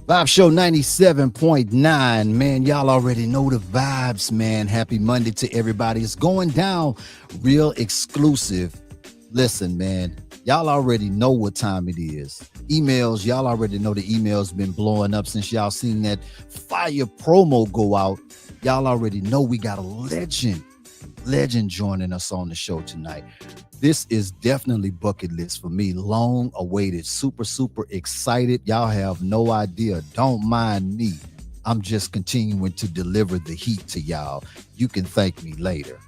Vibe Show 97.9, man. Y'all already know the vibes, man. Happy Monday to everybody. It's going down real exclusive. Listen, man, y'all already know what time it is. Emails, y'all already know the emails been blowing up since y'all seen that fire promo go out. Y'all already know we got a legend joining us on the show tonight. This is definitely bucket list for me. Long awaited, super excited. Y'all have no idea. Don't mind me. I'm just continuing to deliver the heat to y'all. You can thank me later.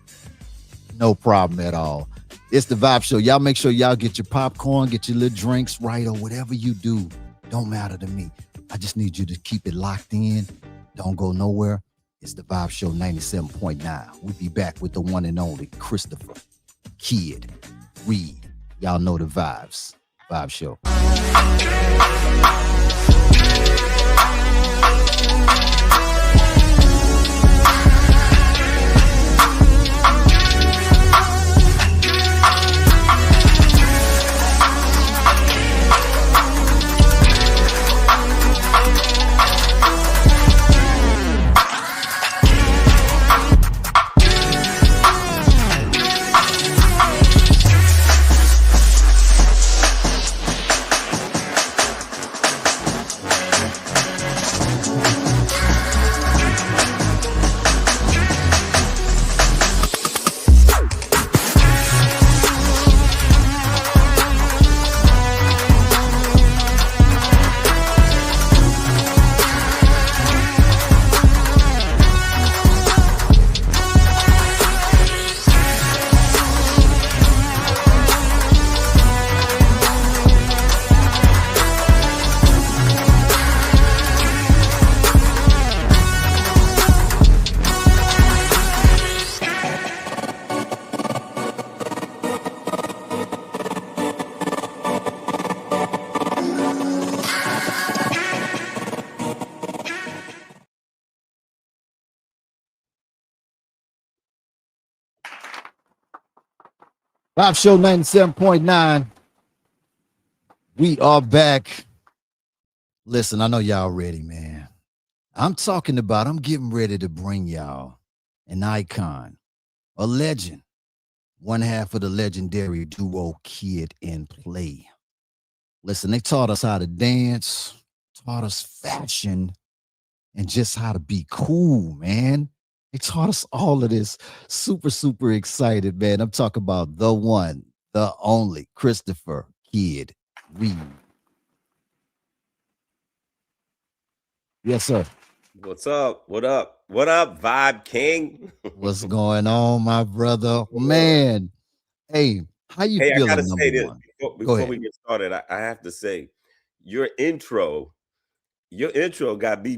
No problem at all. It's the Vibe Show. Y'all make sure y'all get your popcorn, get your little drinks right, or whatever you do. Don't matter to me. I just need you to keep it locked in. Don't go nowhere. It's the Vibe Show 97.9. We'll be back with the one and only Christopher, Kid, Reid. Y'all know the vibes. Vibe Show. Vibe Show 97.9. We are back. Listen, I know y'all ready, man. I'm getting ready to bring y'all an icon, a legend, one half of the legendary duo Kid and Play. Listen, they taught us how to dance, taught us fashion, and just how to be cool, man. They taught us all of this. Super excited, man. I'm talking about the one, the only Christopher Kid Reid. Yes, sir. What's up? What up? What up, Vibe King? What's going on, my brother? Man, hey, how you feeling? I gotta say this before we get started. I have to say, your intro got me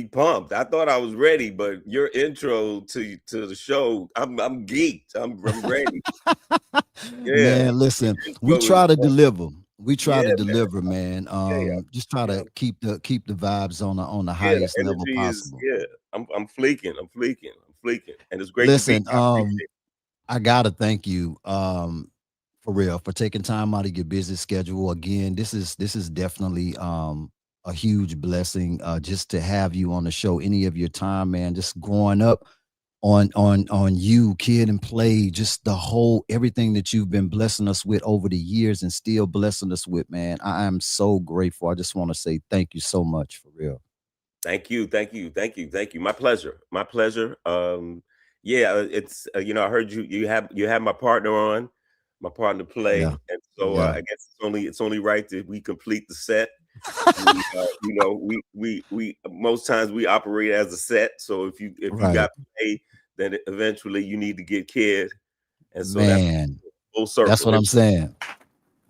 pumped. I thought I was ready, but your intro to the show, I'm geeked. I'm ready. Man, listen, we try to deliver. We try to deliver, man. Just try to keep the vibes on the highest level possible. I'm fleeking, and it's great. Listen, I gotta thank you, for real, for taking time out of your busy schedule. Again, this is definitely a huge blessing, just to have you on the show. Any of your time, man. Just growing up on you, Kid and Play, just the whole everything that you've been blessing us with over the years and still blessing us with, man. I am so grateful. I just want to say thank you so much, for real. Thank you. My pleasure. It's I heard you have my partner on, my partner Play, and so I guess it's only right that we complete the set. we most times we operate as a set. So if you got Play, then eventually you need to get Kid, and so man, that's full circle. That's what I'm saying.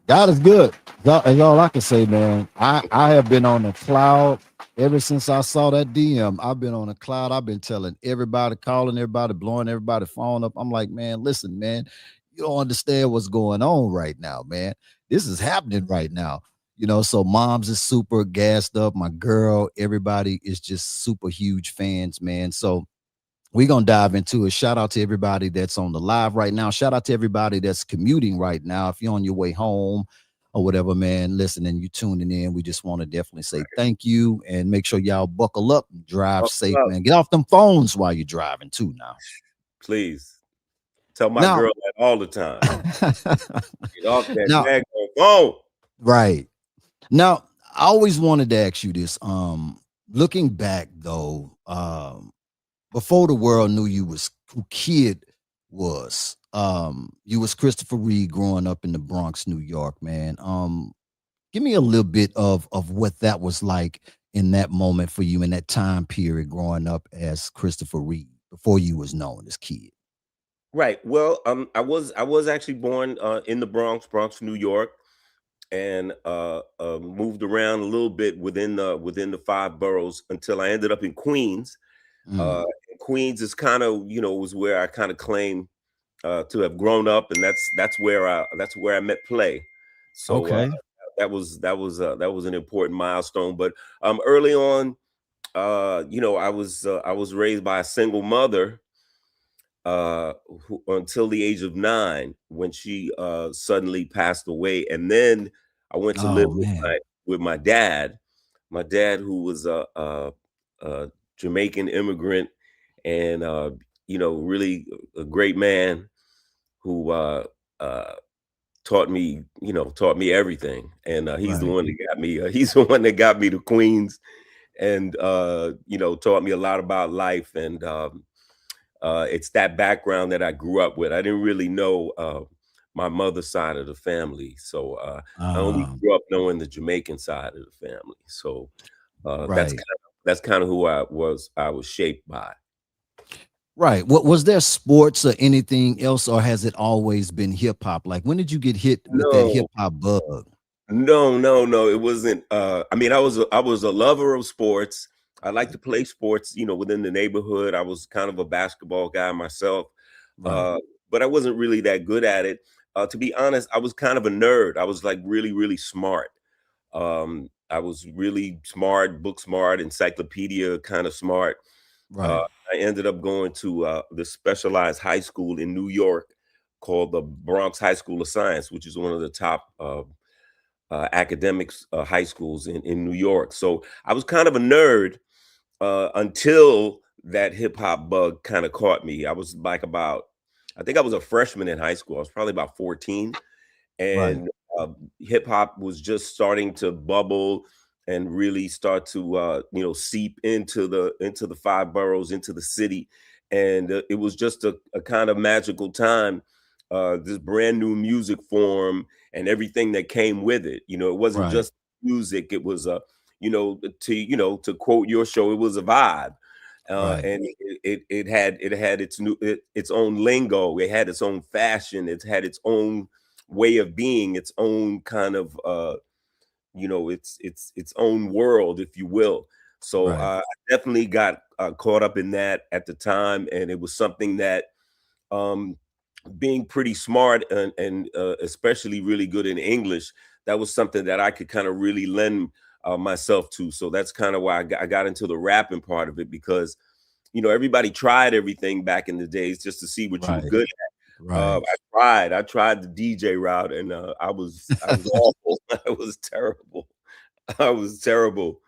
God is good. That's all I can say, man. I have been on the cloud ever since I saw that DM. I've been on the cloud. I've been telling everybody, calling everybody, blowing everybody phone up. I'm like, man, listen, man, you don't understand what's going on right now, man. This is happening right now. So moms is super gassed up. My girl, everybody is just super huge fans, man. So we're going to dive into it. Shout out to everybody that's on the live right now. Shout out to everybody that's commuting right now. If you're on your way home, or whatever, man, listening, you tuning in, we just want to definitely say thank you and make sure y'all buckle up and drive safe, man. Get off them phones while you're driving too now. Please. Tell my Now, girl that all the time. Get off that now, daggone phone. right. Now, I always wanted to ask you this. Looking back though, before the world knew you was who Kid was, you was Christopher Reid growing up in the Bronx, New York, man. Give me a little bit of what that was like in that moment for you in that time period growing up as Christopher Reid before you was known as Kid. Right. Well, I was actually born in the Bronx, New York, and moved around a little bit within the five boroughs until I ended up in Queens. Mm, And Queens is kind of, was where I kind of claim to have grown up, and that's where I met Play. So okay. that was an important milestone. But early on, I was raised by a single mother uh until the age of 9, when she suddenly passed away. And then I went to live Oh with man. my dad, who was a Jamaican immigrant, and really a great man, who uh taught me everything. And he's the Right. one that got me he's the one that got me to Queens, and taught me a lot about life. And it's that background that I grew up with. I didn't really know my mother's side of the family, so I only Um, grew up knowing the Jamaican side of the family. So that's right. kind of who I was. I was shaped by. Right. What was there sports or anything else, or has it always been hip hop? Like when did you get hit with that hip No, hop bug? no, no, no. It wasn't. I mean, I was a lover of sports. I like to play sports, within the neighborhood. I was kind of a basketball guy myself, Right. uh, but I wasn't really that good at it. To be honest, I was kind of a nerd. I was like really, really smart. I was really smart, book smart, encyclopedia kind of smart. Uh, Right. I ended up going to the specialized high school in New York called the Bronx High School of Science, which is one of the top academics high schools in New York. So I was kind of a nerd until that hip hop bug kind of caught me. I was like I think I was a freshman in high school. I was probably about 14, Right. and uh, hip hop was just starting to bubble and really start to seep into the five boroughs, into the city. And it was just a kind of magical time. This brand new music form and everything that came with it. It wasn't Right. just music. It was to quote your show, it was a vibe. Right. And it had its own lingo. It had its own fashion. It had its own way of being, its own kind of its own world, if you will. So Right. I definitely got caught up in that at the time, and it was something that, um being pretty smart, and especially really good in English, that was something that I could kind of really lend myself to. So that's kind of why I got into the rapping part of it, because everybody tried everything back in the days just to see what you were Right. good. Right. I tried the DJ route, and I was awful. I was terrible. I was terrible,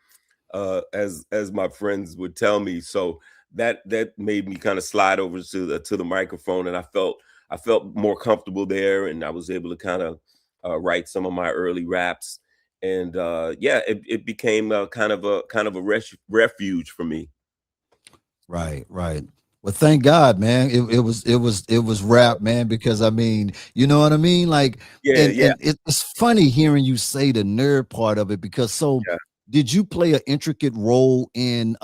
as my friends would tell me. So that made me kind of slide over to the microphone, and I felt more comfortable there, and I was able to kind of write some of my early raps. And yeah, it became kind of a refuge for me. Right, right. Well, thank God, man. It was rap, man, because I mean, you know what I mean? Like, Yeah, and yeah, it's funny hearing you say the nerd part of it because so yeah. did you play an intricate role in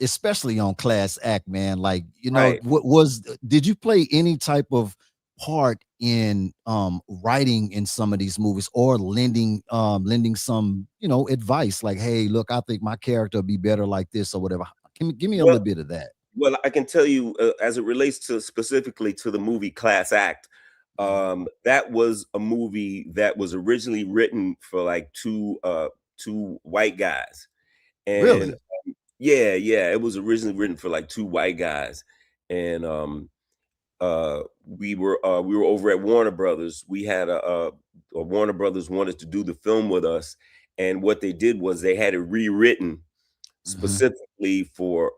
especially on Class Act, man? Like, Right. what was did you play any type of part in writing in some of these movies or lending some, advice like, hey, look, I think my character would be better like this or whatever. Give me a Well, little bit of that. Well, I can tell you, as it relates to specifically to the movie Class Act, Mhm. that was a movie that was originally written for like two white guys. And Really? yeah, yeah, it was originally written for like two white guys. And we were over at Warner Brothers. We had a Warner Brothers wanted to do the film with us, and what they did was they had it rewritten Hmm. specifically for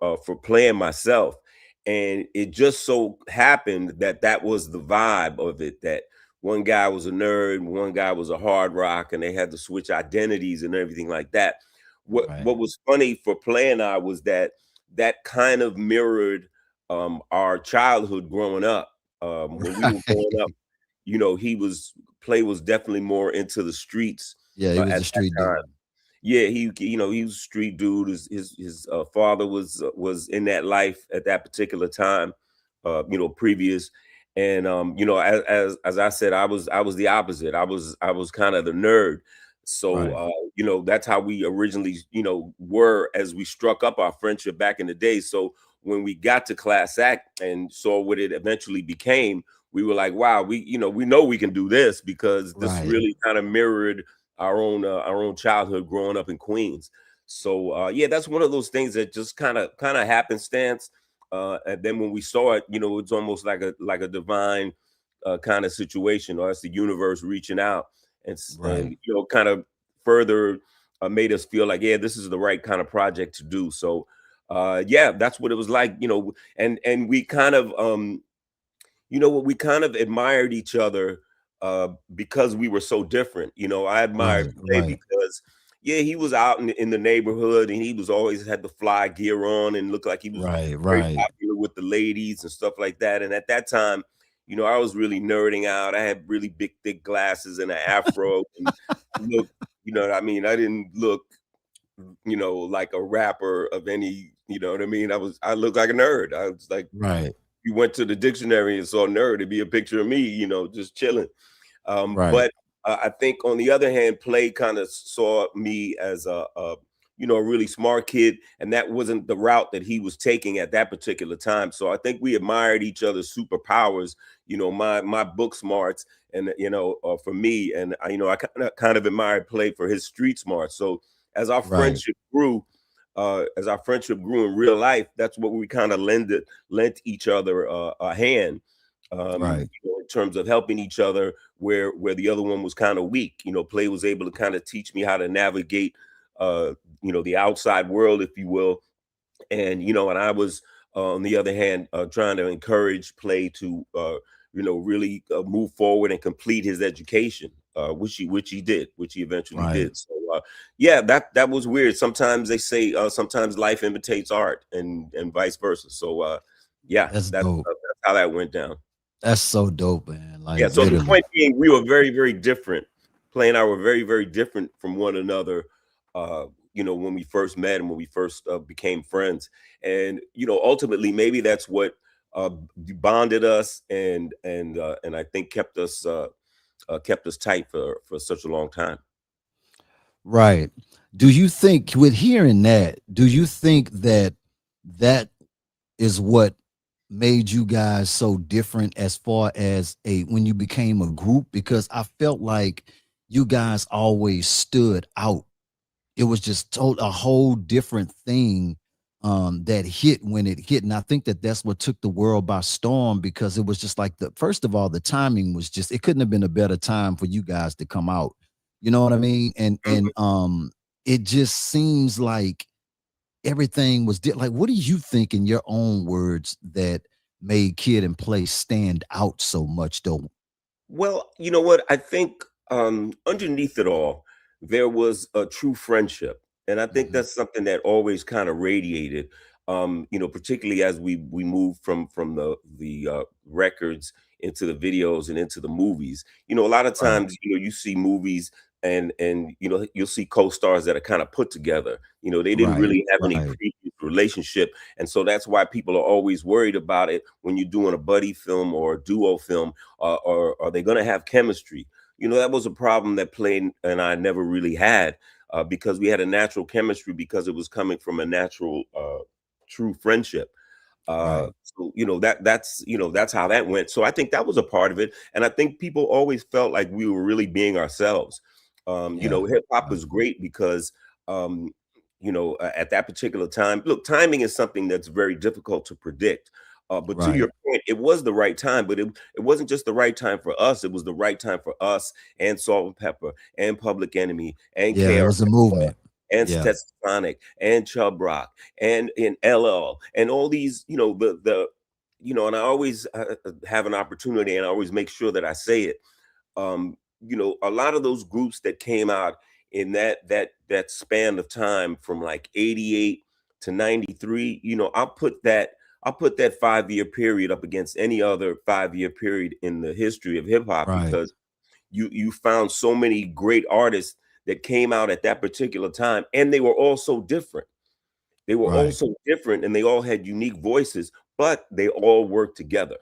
playing myself. And it just so happened that that was the vibe of it, that one guy was a nerd, one guy was a hard rock, and they had to switch identities and everything like that. Right. What was funny for Play and I was that that kind of mirrored our childhood growing up. When we were growing up, Right. you know, Play was definitely more into the streets Yeah, he was at a that street time. dude. Yeah, he he was a street dude. His father was in that life at that particular time, previous. And as I said, I was the opposite. I was kind of the nerd. So Right. that's how we originally were as we struck up our friendship back in the day. So when we got to Class Act and saw what it eventually became, we were like, wow, we know we can do this, because this Right. really kind of mirrored our own childhood growing up in Queens. So yeah, that's one of those things that just kind of happenstance. And then when we saw it, it's almost like a divine kind of situation, or it's the universe reaching out and Right. kind of further made us feel like, yeah, this is the right kind of project to do. So yeah, that's what it was like, and we kind of we kind of admired each other because we were so different. I admired Right. Play Right. because, yeah, he was out in the neighborhood, and he was always had the fly gear on and looked like he was Right. very Right. popular with the ladies and stuff like that. And at that time, I was really nerding out. I had really big, thick glasses and an afro, and look, what I mean. I didn't look, like a rapper of any, you know what I mean. I looked like a nerd. I was like, Right. you went to the dictionary and saw nerd, it'd be a picture of me, just chilling. Right. But I think on the other hand, Play kind of saw me as a really smart kid, and that wasn't the route that he was taking at that particular time. So I think we admired each other's superpowers. My book smarts, and for me, and I kind of admired Play for his street smarts. So as our Right. friendship grew, in real life, that's what we kind of lent each other a hand, Right. in terms of helping each other where the other one was kind of weak. Play was able to kind of teach me how to navigate, the outside world, if you will, and I was on the other hand trying to encourage Play to really move forward and complete his education, which he did, which he eventually Right. did. So yeah, that was weird. Sometimes they say sometimes life imitates art, and vice versa. So yeah, That's dope. that's how that went down. That's so dope, man. Like Yeah, so the literally. point being, we were very, very different. Play and I were very, very different from one another. When we first met and when we first became friends, and ultimately, maybe that's what bonded us, and I think kept us tight for such a long time. Right. Do you think, with hearing that, do you think that that is what made you guys so different as far as a when you became a group? Because I felt like you guys always stood out. It was just told a whole different thing that hit when it hit, and I think that that's what took the world by storm, because it was just like, the first of all, the timing was just, it couldn't have been a better time for you guys to come out. You know what I mean? And Mhm. it just seems like everything was like, what do you think, in your own words, that made Kid and Play stand out so much though? Well, you know what? I think underneath it all, there was a true friendship, and I think Mhm. that's something that always kind of radiated. Particularly as we moved from the records into the videos and into the movies. A lot of Right. times, you see movies, and you'll see co-stars that are kind of put together. They didn't Right. really have any Right. previous relationship, and so that's why people are always worried about it when you're doing a buddy film or a duo film. Or are they going to have chemistry? That was a problem that Play and I never really had, because we had a natural chemistry, because it was coming from a natural, true friendship. Right. So that's how that went. So I think that was a part of it, and I think people always felt like we were really being ourselves. Yeah. Hip hop Yeah. was great because, at that particular time, look, timing is something that's very difficult to predict. But to your point, it was the right time, but it wasn't just the right time for us. It was the right time for us and Salt and Pepper and Public Enemy and Yeah, it KR was a movement. and Yeah. Stetsasonic and Chubb Rock and in LL and all these, and I always have an opportunity, and I always make sure that I say it. A lot of those groups that came out in that span of time from like 88 to 93, I'll put that 5-year period up against any other 5-year period in the history of hip hop, Right. because you found so many great artists that came out at that particular time, and they were all so different. They were all Right. so different, and they all had unique voices, but they all worked together.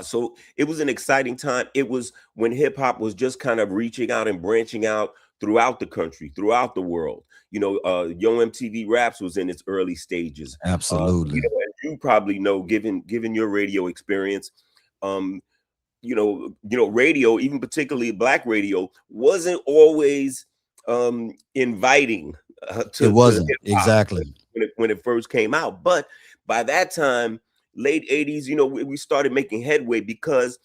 So it was an exciting time. It was when hip hop was just kind of reaching out and branching out throughout the country, throughout the world. Yo MTV Raps was in its early stages. Absolutely. And you probably know, given your radio experience, um, radio, even particularly black radio, wasn't always inviting It to wasn't. hip hop Exactly. when it first came out. But by that time, late 80s, we started making headway, because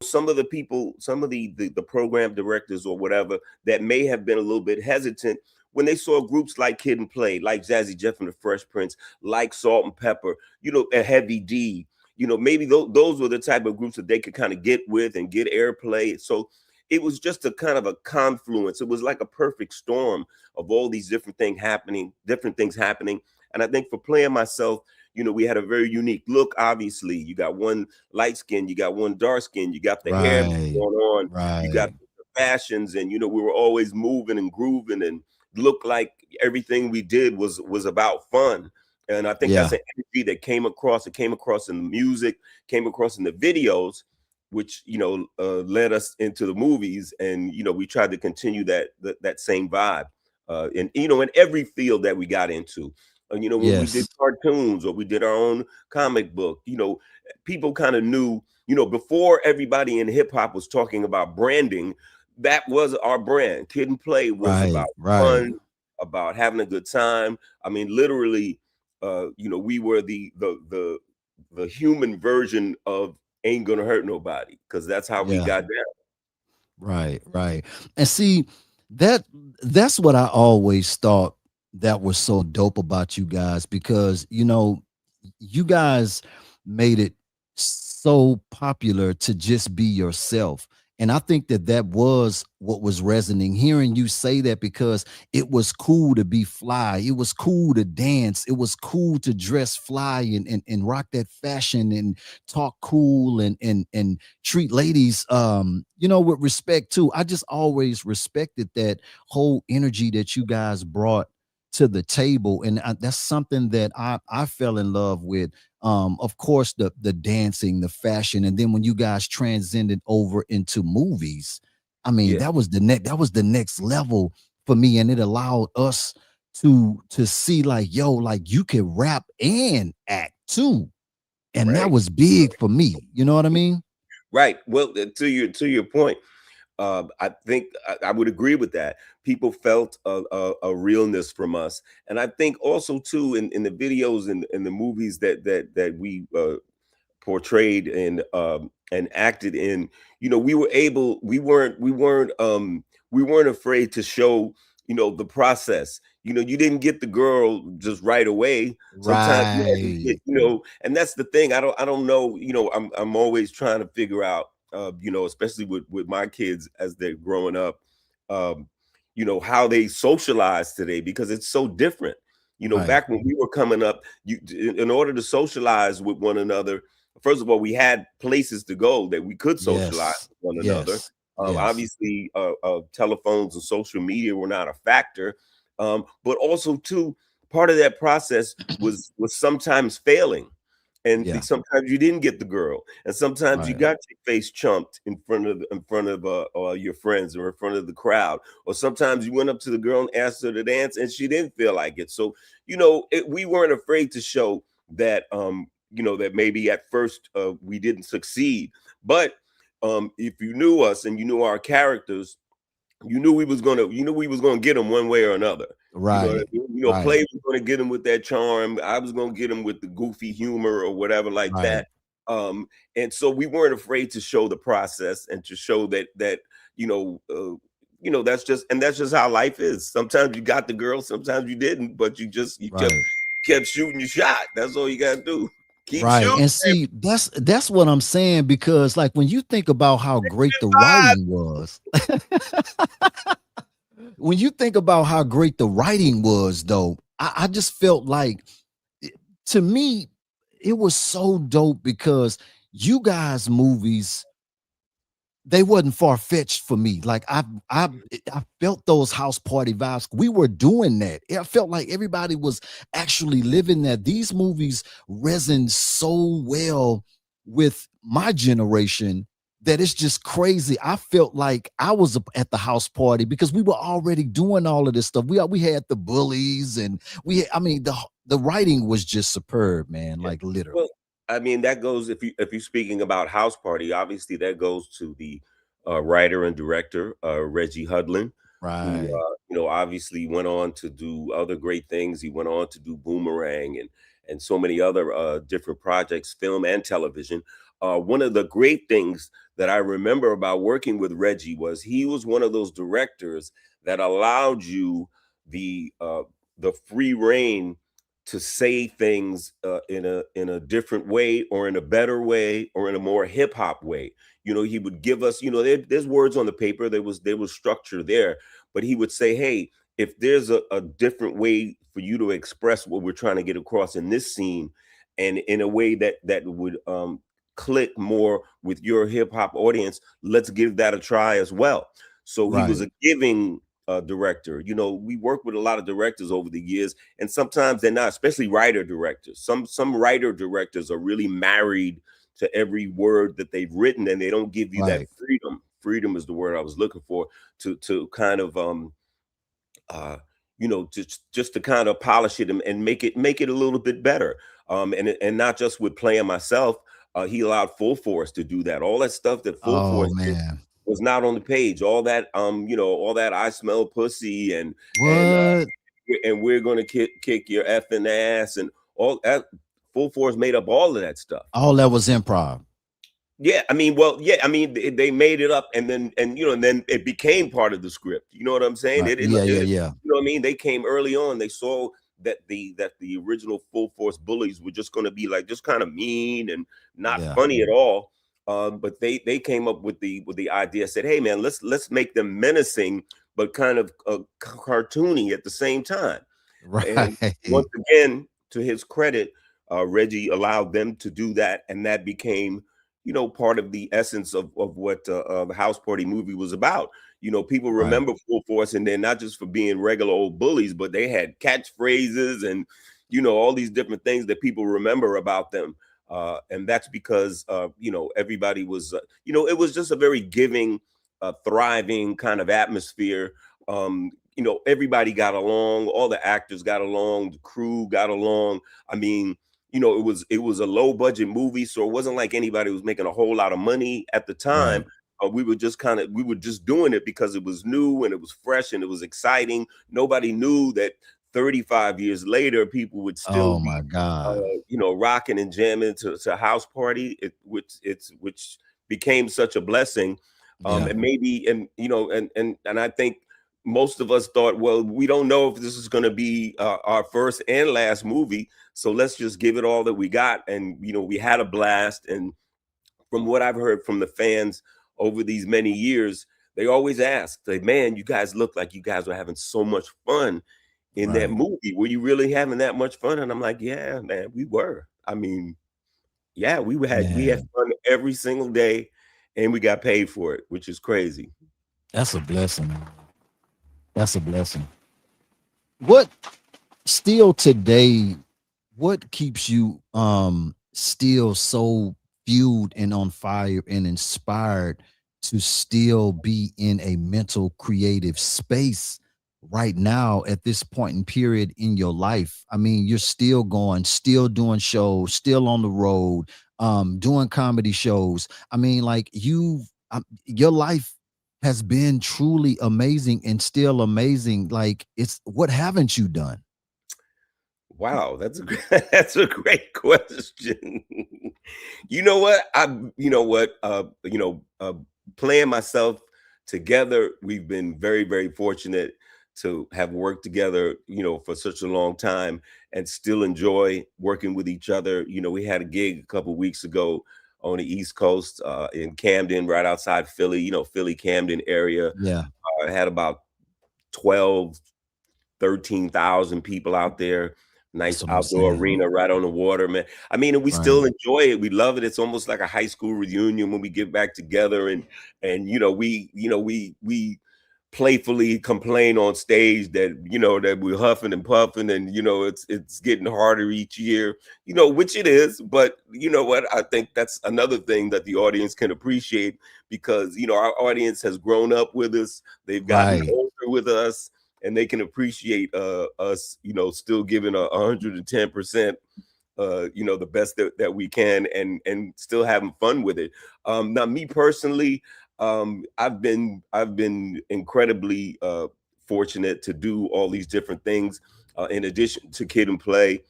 some of the people, some of the program directors or whatever, that may have been a little bit hesitant when they saw groups like Kid and Play, like Jazzy Jeff and the Fresh Prince, like Salt and Pepper, a Heavy D. Maybe those were the type of groups that they could kind of get with and get airplay. So it was just a kind of a confluence. It was like a perfect storm of all these different things happening. And I think for Play and myself, we had a very unique look. Obviously, you got one light skin, you got one dark skin, you got the hair Right. going on, you got Right. the fashions, and we were always moving and grooving and looked like everything we did was about fun. And I think that's Yeah. an energy that came across. It came across in the music, came across in the videos, which led us into the movies. And we tried to continue that same vibe, in every field that we got into. When we did Yes. cartoons or we did our own comic book, people kind of knew, before everybody in hip hop was talking about branding, that was our brand. Kid and Play was Right. about Right. fun, about having a good time. I mean, literally, we were the human version of Ain't Gonna Hurt Nobody, because that's how we Yeah. got down. Right. Right. And see, that that's what I always thought that was so dope about you guys, because you guys made it so popular to just be yourself. And I think that that was what was resonating. Hearing you say that, because it was cool to be fly, it was cool to dance, it was cool to dress fly and rock that fashion and talk cool and treat ladies with respect too. I just always respected that whole energy that you guys brought to the table, and that's something that I fell in love with. Of course, the dancing, the fashion, and then when you guys transcended over into movies, I mean, Yeah, that was the next level for me, and it allowed us to see, like, yo, like, you can rap and act too, and that right. was big for me. You know what I mean? Right. Well, to your point, I think I would agree with that. People felt a realness from us, and I think also too in the videos and in the movies that we portrayed and acted in. We weren't afraid to show the process. You didn't get the girl just right away. Sometimes you had to Right. and that's the thing. I don't know. I'm always trying to figure out, especially with my kids as they're growing up, um how they socialize today, because it's so different. Right. Back when we were coming up, in order to socialize with one another, first of all, we had places to go that we could socialize Yes. with one another. Yes. Yes. Obviously, telephones and social media were not a factor, but also too, part of that process was sometimes failing, and Yeah. sometimes you didn't get the girl, and sometimes you Right. got your face chumped in front of your friends or in front of the crowd, or sometimes you went up to the girl and asked her to dance, and she didn't feel like it. So we weren't afraid to show that that maybe at first we didn't succeed, but if you knew us and you knew our characters, you knew we was gonna get him one way or another. You know what I Right. mean? Right. Play was gonna get him with that charm. I was gonna get him with the goofy humor or whatever like Right. that. And so we weren't afraid to show the process and to show that you know, that's just how life is. Sometimes you got the girl, sometimes you didn't, but you Right. kept shooting your shot. That's all you gotta do. Keep Right. shooting. And see, that's what I'm saying, because like when you think about how great the Vibe. writing was, when you think about how great the writing was, though, I just felt like, to me, it was so dope because you guys' movies, they wasn't far-fetched for me. Like I felt those house party vibes. We were doing that. I felt like everybody was actually living that. These movies resonate so well with my generation that it's just crazy. I felt like I was at the house party because we were already doing all of this stuff. We had the bullies, and I mean, the writing was just superb, man. Yeah. Like literally. Well, I mean, that goes if you're speaking about House Party, obviously that goes to the writer and director Reggie Hudlin, who Right. obviously went on to do other great things. He went on to do Boomerang and so many other different projects, film and television. One of the great things that I remember about working with Reggie was he was one of those directors that allowed you the uh, the free reign to say things in a different way or in a better way or in a more hip hop way. He would give us, there's words on the paper, there was structure there, but he would say, hey, if there's a different way for you to express what we're trying to get across in this scene, and in a way that would click more with your hip hop audience, let's give that a try as well. So he was Right. a giving director. We work with a lot of directors over the years, and sometimes they're not, especially writer directors. Some writer directors are really married to every word that they've written, and they don't give you that Right. freedom is the word I was looking for, to kind of uh just to kind of polish it and make it a little bit better, and not just with playing myself. He allowed Full Force to do that. All that stuff that Full Oh Force did man. was not on the page. All that all that I smell pussy and What? and we're going to kick your effing ass and all that. Full Force made up all of that stuff. All that was improv. Yeah, I mean, well, yeah, I mean, they made it up, and then it became part of the script. You know what I'm saying? Right. Yeah, yeah, yeah. You know what I mean? They came early on. They saw that the original Full Force bullies were just going to be like just kind of mean and not Yeah. funny at all. But they came up with the idea. Said, hey man, let's make them menacing but kind of cartoony at the same time. And once Right. again, to his credit, Reggie allowed them to do that, and that became, part of the essence of what the House Party movie was about. People Right. remember Full Force, and then not just for being regular old bullies, but they had catchphrases and all these different things that people remember about them. And that's because everybody was, it was just a very giving, thriving kind of atmosphere. Everybody got along, all the actors got along, the crew got along. I mean, it was a low budget movie, so it wasn't like anybody was making a whole lot of money at the time. Right. We were just doing it because it was new and it was fresh and it was exciting. Nobody knew that 35 years later people would still Oh be my God. rocking and jamming to House Party, which became such a blessing. Yeah. And maybe, and I think most of us thought, well, we don't know if this is going to be our first and last movie, so let's just give it all that we got. And we had a blast. And from what I've heard from the fans over these many years, they always ask, like, man, you guys look like you guys were having so much fun in that Right. movie. Were you really having that much fun? And I'm like, yeah, man, we were. I mean, yeah, we had Man, fun every single day, and we got paid for it, which is crazy. that's a blessing, man. That's a blessing. What still today, what keeps you still so fueled and on fire and inspired to still be in a mental creative space right now at this point in period in your life? I mean, you're still going, still doing shows, still on the road, doing comedy shows. I mean, like your life has been truly amazing and still amazing. Like, it's what haven't you done? Wow, that's a that's a great question. You know what? Playing myself together, we've been very, very fortunate to have worked together, for such a long time and still enjoy working with each other. We had a gig a couple weeks ago on the East Coast, in Camden, right outside Philly, Philly, Camden area. Yeah, I had about 12, 13,000 people out there. that's Nice what I'm outdoor saying. arena right on the water, man. I mean, and we Right. still enjoy it. We love it. It's almost like a high school reunion when we get back together, and we playfully complain on stage that we're huffing and puffing, and it's getting harder each year, which it is. But you know what? I think that's another thing that the audience can appreciate, because our audience has grown up with us. They've gotten Right. older with us, and they can appreciate us, still giving 110%, the best that we can, and still having fun with it. Now, me personally, I've been incredibly fortunate to do all these different things. In addition to Kid and Play,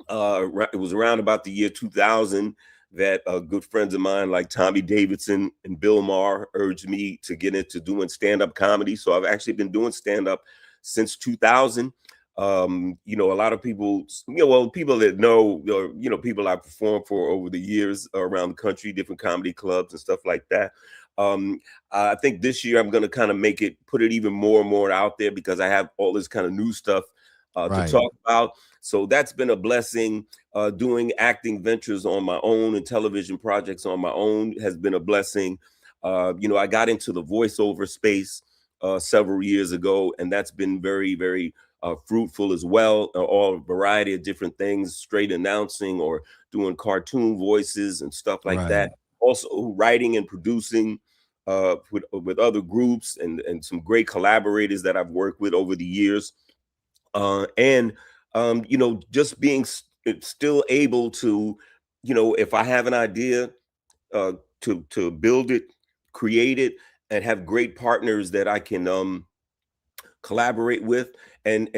it was around about the year 2000 that good friends of mine like Tommy Davidson and Bill Maher urged me to get into doing stand-up comedy. So I've actually been doing stand-up since 2000. A lot of people, people that know, or people I performed for over the years around the country, different comedy clubs and stuff like that. Um, I think this year I'm going to kind of put it even more and more out there, because I have all this kind of new stuff to Right. talk about. So that's been a blessing. Doing acting ventures on my own and television projects on my own has been a blessing. I got into the voiceover space several years ago, and that's been very, very fruitful as well. All variety of different things, straight announcing or doing cartoon voices and stuff like Right. that. Also, writing and producing with other groups, and some great collaborators that I've worked with over the years. And just being still able to, if I have an idea, to build it, create it, and have great partners that I can collaborate with. And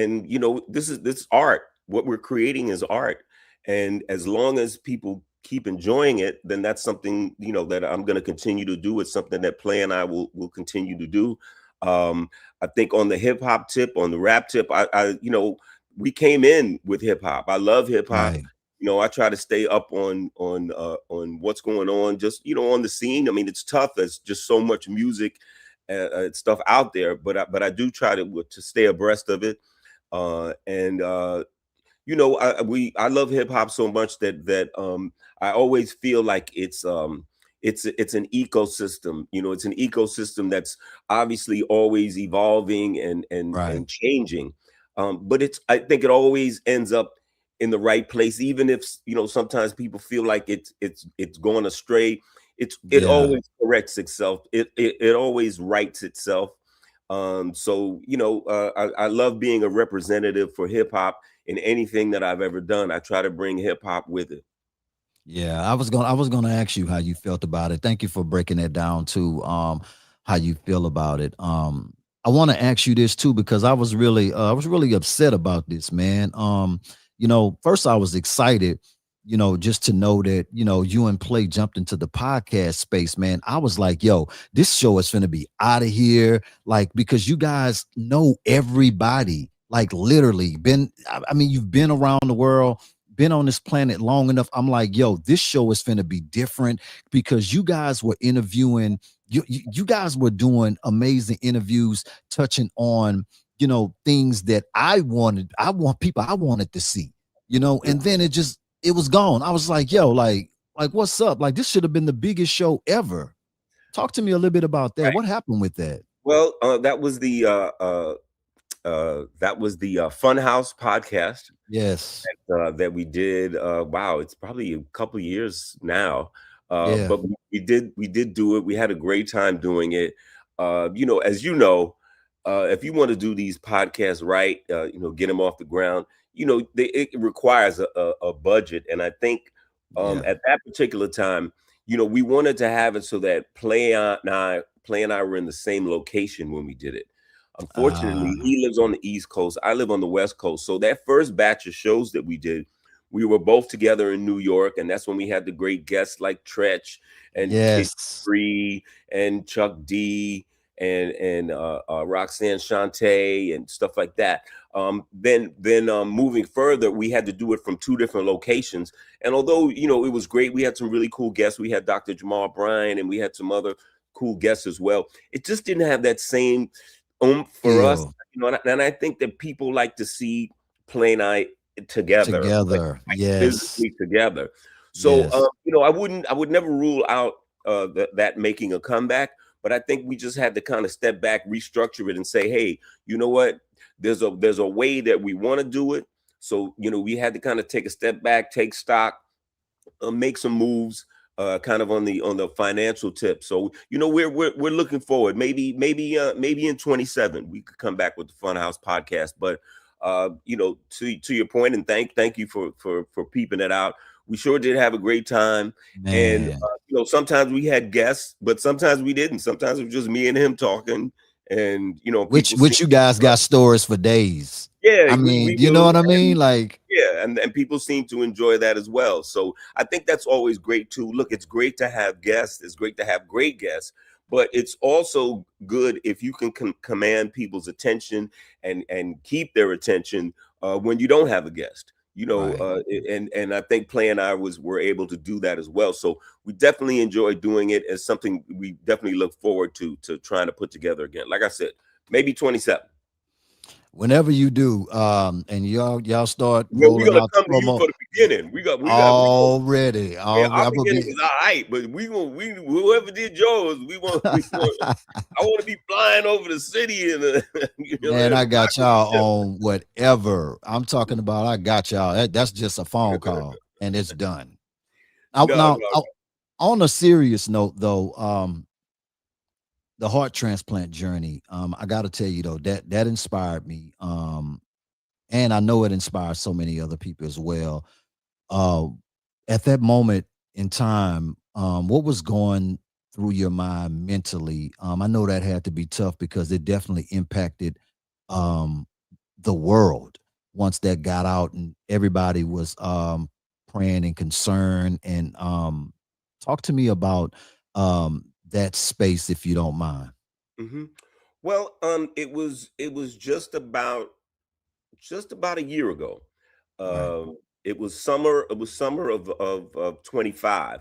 this art. What we're creating is art, and as long as people keep enjoying it, then that's something that I'm going to continue to do. It's something that Play and I will continue to do. I think on the hip hop tip, on the rap tip, we came in with hip hop. I love hip hop. Right. I try to stay up on what's going on, just on the scene. I mean, it's tough. There's just so much music stuff out there, but I do try to stay abreast of it. And I love hip hop so much that I always feel like it's an ecosystem. It's an ecosystem that's obviously always evolving and Right. changing. But I think it always ends up in the right place, even if sometimes people feel like it's going astray. It Yeah. always corrects itself. It always rights itself. I love being a representative for hip hop in anything that I've ever done. I try to bring hip hop with it. Yeah, I was gonna ask you how you felt about it. Thank you for breaking that down too. How you feel about it. I want to ask you this too, because I was really upset about this, man. First I was excited, just to know that you and Play jumped into the podcast space, man. I was like, yo, this show is gonna be out of here, like, because you guys know everybody, like, literally been. I mean, you've been around the world, been on this planet long enough. I'm like, yo, this show is finna be different, because you guys were interviewing, you guys were doing amazing interviews, touching on, things that I wanted to see, and then it was gone. I was like, yo, like what's up? Like, this should have been the biggest show ever. Talk to me a little bit about that. Right. What happened with that? Well, that was the Funhouse podcast Yes. that we did. Wow, it's probably a couple of years now, Yeah. but we did do it. We had a great time doing it. As if you want to do these podcasts right, get them off the ground. It requires a budget, and I think Yeah. at that particular time, we wanted to have it so that Play and I Play and I were in the same location when we did it. Ah, Unfortunately, he lives on the East Coast. I live on the West Coast. So that first batch of shows that we did, we were both together in New York, and that's when we had the great guests like Tretch and Kid yes. Free and Chuck D and Roxanne Shante and stuff like that. Then moving further, we had to do it from 2 different locations. And although it was great, we had some really cool guests. We had Dr. Jamal Bryan, and we had some other cool guests as well. It just didn't have that same oomph for us, Feel and I think that people like to see Play Night together, like together. Yes. physically together. So Yes. I would never rule out that making a comeback, but I think we just had to kind of step back, restructure it, and say, hey, you know what? There's a way that we want to do it. So we had to kind of take a step back, take stock, make some moves, kind of on the financial tip. So we're looking forward. Maybe in 27 we could come back with the Funhouse podcast. But to your point, and thank you for peeping it out. We sure did have a great time, and Man. sometimes we had guests, but sometimes we didn't. Sometimes it was just me and him talking, and Which people seem you guys got stories for days. yeah, I we mean, you know do. what I mean? And Like, yeah, and people seem to enjoy that as well. So I think that's always great too. Look, it's great to have guests. It's great to have great guests, but it's also good if you can command people's attention and keep their attention when you don't have a guest. right. And I think Play and I were able to do that as well. So we definitely enjoy doing it as something we definitely look forward to trying to put together again. Like I said, maybe 27. Whenever you do, and y'all start Yeah, we're rolling gonna out come to the you promo for the beginning. We gonna already. yeah, Already. our I'm gonna beginning be was all right, but we whoever did yours, I want to be flying over the city and man, I got rocking y'all with you. on whatever I'm talking about. I got y'all. That's just a phone call and it's done. Now, No, now no. uh, on a serious note, though, the heart transplant journey, I got to tell you though that inspired me, and I know it inspires so many other people as well. Uh, at that moment in time, what was going through your mind mentally? I know that had to be tough because it definitely impacted um, the world once that got out and everybody was praying and concerned. And talk to me about that space, if you don't mind. Hmm. Well, it was just about a year ago. Right, It was summer. It was summer of 25,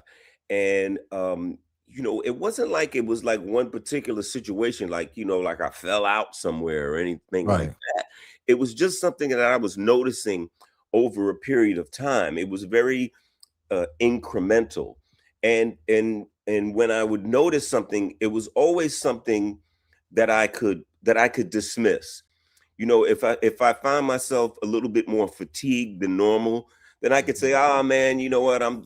and it wasn't like it was like one particular situation, like like I fell out somewhere or anything like right, that. It was just something that I was noticing over a period of time. It was very incremental, and when I would notice something, it was always something that I could dismiss. If I find myself a little bit more fatigued than normal, then I could say, mhm, "Ah, man, you know what? I'm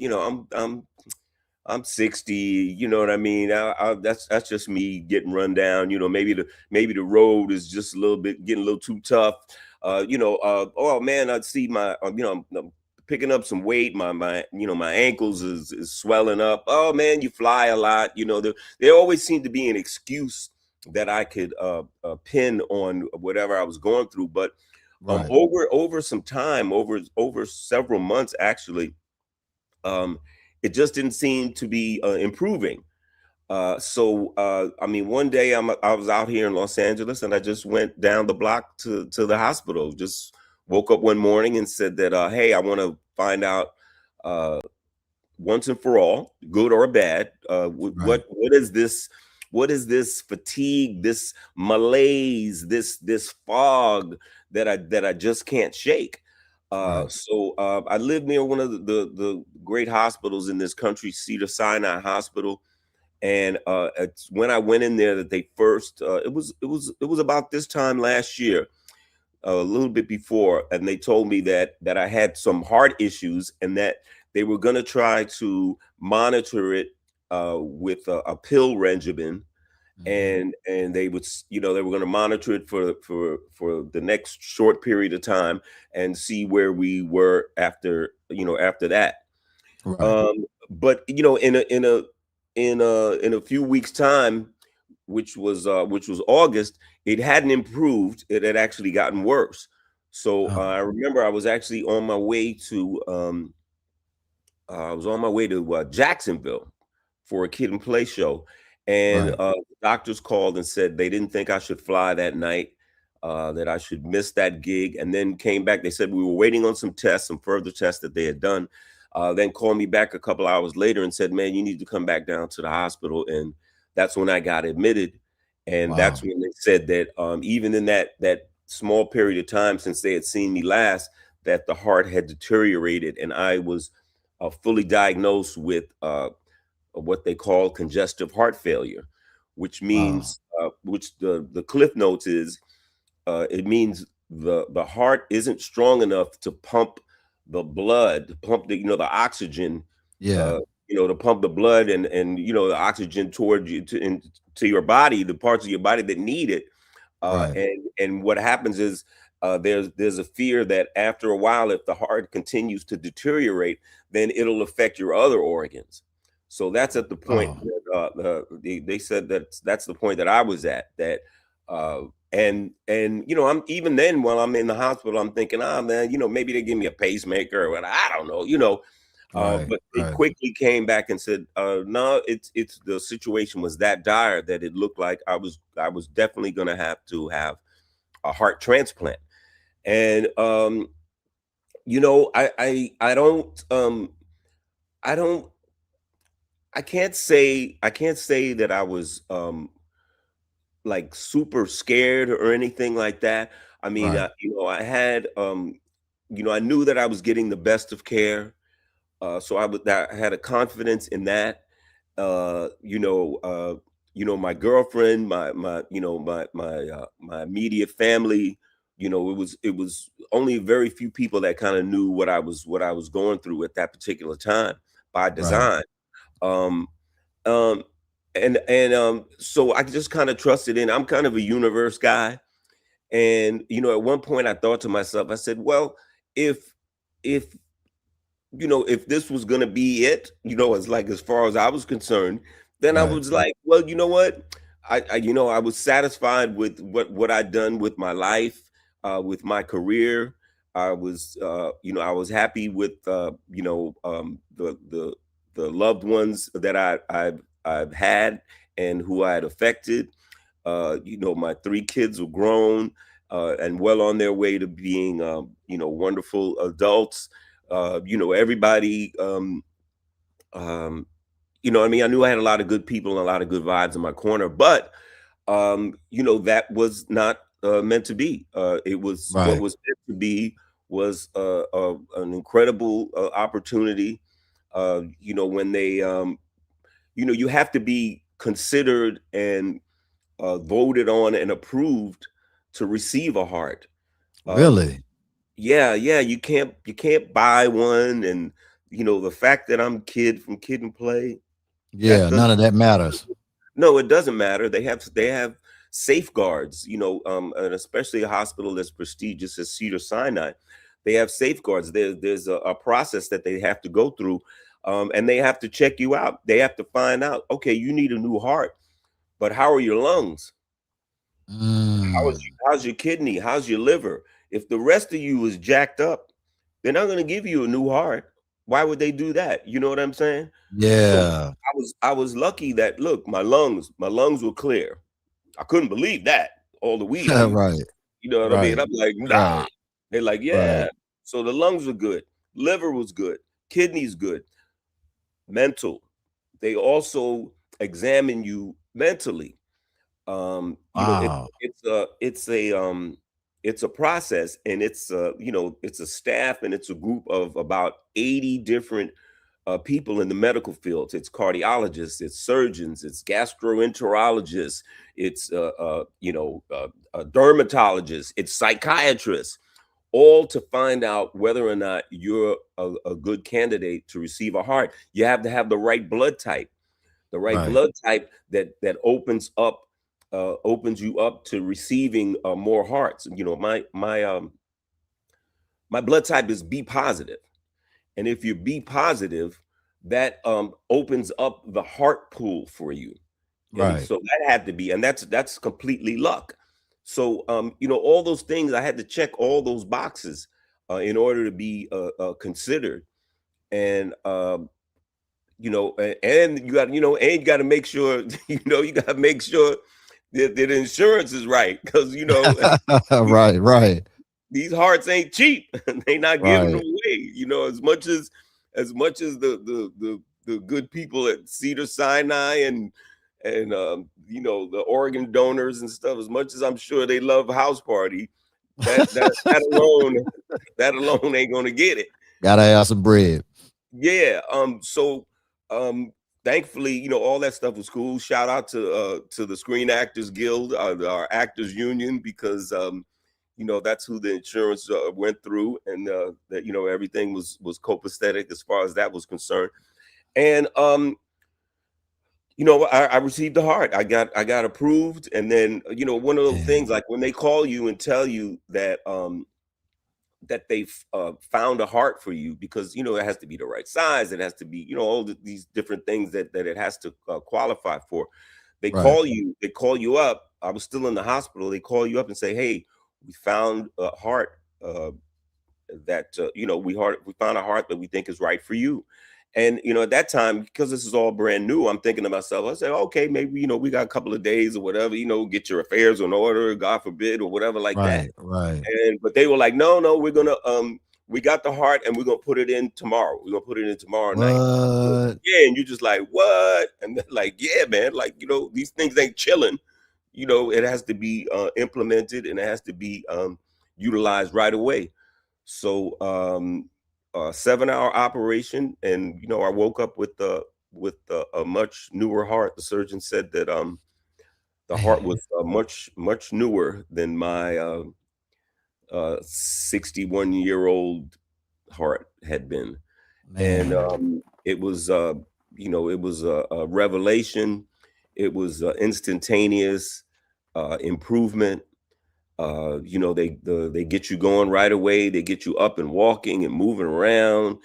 60. You know what I mean? That's just me getting run down. Maybe the road is just a little bit getting a little too tough. Oh man, I see I'm picking up some weight. My ankles is swelling up. Oh man, you fly a lot. There always seemed to be an excuse that I could pin on whatever I was going through. But right, over some time, over several months actually, um, it just didn't seem to be improving. I mean, one day I was out here in Los Angeles, and I just went down the block to the hospital. Just woke up one morning and said that, hey, I want to find out uh, once and for all, good or bad, right, what is this fatigue, this malaise, this fog that I just can't shake. right, I live near one of the great hospitals in this country, Cedar Sinai Hospital, and it's when I went in there that they first. It was about this time last year, a little bit before, and they told me that I had some heart issues and that they were going to try to monitor it with a pill regimen, mhm, and they were going to monitor it for the next short period of time and see where we were after that. right, But in a few weeks time, which was August, it hadn't improved. It had actually gotten worse. So I remember I was actually on my way to Jacksonville for a Kid and Play show, and Right. doctors called and said they didn't think I should fly that night, that I should miss that gig, and then came back. They said we were waiting on some tests, some further tests that they had done. Then called me back a couple hours later and said, "Man, you need to come back down to the hospital." And that's when I got admitted, and that's Wow. when they said that even in that small period of time since they had seen me last, that the heart had deteriorated, and I was fully diagnosed with what they call congestive heart failure, which Wow. means which the cliff notes is it means the heart isn't strong enough to pump the blood, to pump the the oxygen, Yeah. to pump the blood and the oxygen toward you to your body, the parts of your body that need it. Right. And what happens is there's a fear that after a while, if the heart continues to deteriorate, then it'll affect your other organs. So that's at the point Oh. that they said that's the point that I was at. That and I'm even then while I'm in the hospital, I'm thinking, ah man, maybe they give me a pacemaker or what, I don't know. Right. But they Right. quickly came back and said, no, it's the situation was that dire that it looked like I was definitely gonna have to have a heart transplant. And I don't I can't say that I was like super scared or anything like that. I mean, Right. I had I knew that I was getting the best of care. So I had a confidence in that. Uh, you know, uh, my girlfriend, my immediate family. It was only very few people that kind of knew what I was going through at that particular time by Right. design. Um, um, and so I just kind of trusted in. I'm kind of a universe guy, and at one point I thought to myself, I said, well, if if if this was gonna be it, as far as I was concerned, then I Right. was like, well, you know what? I was satisfied with what I'd done with my life, with my career. I was happy with the loved ones that I've had and who I had affected. My three kids are grown and well on their way to being wonderful adults. Everybody, I mean, I knew I had a lot of good people and a lot of good vibes in my corner, but that was not meant to be. It was what Right. was meant to be was an incredible opportunity. When they, you have to be considered and voted on and approved to receive a heart. Um, Really? yeah, yeah, you can't buy one, and the fact that I'm kid from Kid and Play, that Yeah. doesn't None of that matters. no, it doesn't matter. They have safeguards, and especially a hospital as prestigious as Cedar Sinai. They have safeguards. There's a process that they have to go through, and they have to check you out. They have to find out, okay, you need a new heart, but how are your lungs? Mm. How's your kidney? How's your liver? If the rest of you is jacked up, they're not going to give you a new heart. Why would they do that? You know what I'm saying? So Yeah. I was lucky that look, my lungs were clear. I couldn't believe that. All the weed I used. Right. You know what I mean? Right. I'm like, nah. Right. They're like, yeah. Right. So the lungs were good, liver was good, kidneys good, mental. They also examine you mentally. It, Wow. it's a process, and it's a staff, and it's a group of about 80 different people in the medical fields. It's cardiologists, it's surgeons, it's gastroenterologists, it's dermatologists, it's psychiatrists, all to find out whether or not you're a good candidate to receive a heart. You have to have the right blood type, Right. that opens you up to receiving more hearts. My blood type is B positive, and if you're B positive, that opens up the heart pool for you. And Right. so that had to be, and that's completely luck. So all those things I had to check all those boxes in order to be considered. And and you got and you got to make sure you got to make sure that the insurance is right, because Right, right, these hearts ain't cheap. They not giving them right. away. As much as the good people at Cedar Sinai and the organ donors and stuff, as much as I'm sure they love House Party, that alone ain't gonna get it. Gotta have some bread. Yeah. So thankfully, all that stuff was cool. Shout out to the Screen Actors Guild, our actors union, because that's who the insurance went through, and that everything was copacetic as far as that was concerned. And I received the heart. I got approved, and then one of those things, Man, like when they call you and tell you that they've found a heart for you, because it has to be the right size, it has to be all these different things that it has to qualify for. They right, call you up. I was still in the hospital. They call you up and say, hey, we found a heart, that we found a heart that we think is right for you. And at that time, because this is all brand new, I'm thinking to myself, I said, okay, maybe we got a couple of days or whatever, get your affairs in order, God forbid, or whatever like that. right, right. But they were like, no, no, we're gonna we got the heart, and we're gonna put it in tomorrow. We're gonna put it in tomorrow night. What? Yeah, and you're just like, what? And they're like, yeah, man, like these things ain't chilling. It has to be implemented, and it has to be utilized right away. So 7-hour operation, and I woke up with a much newer heart. The surgeon said that the heart Man, was much newer than my 61-year-old heart had been. And man, it was a revelation. It was instantaneous improvement. They get you going right away. They get you up and walking and moving around.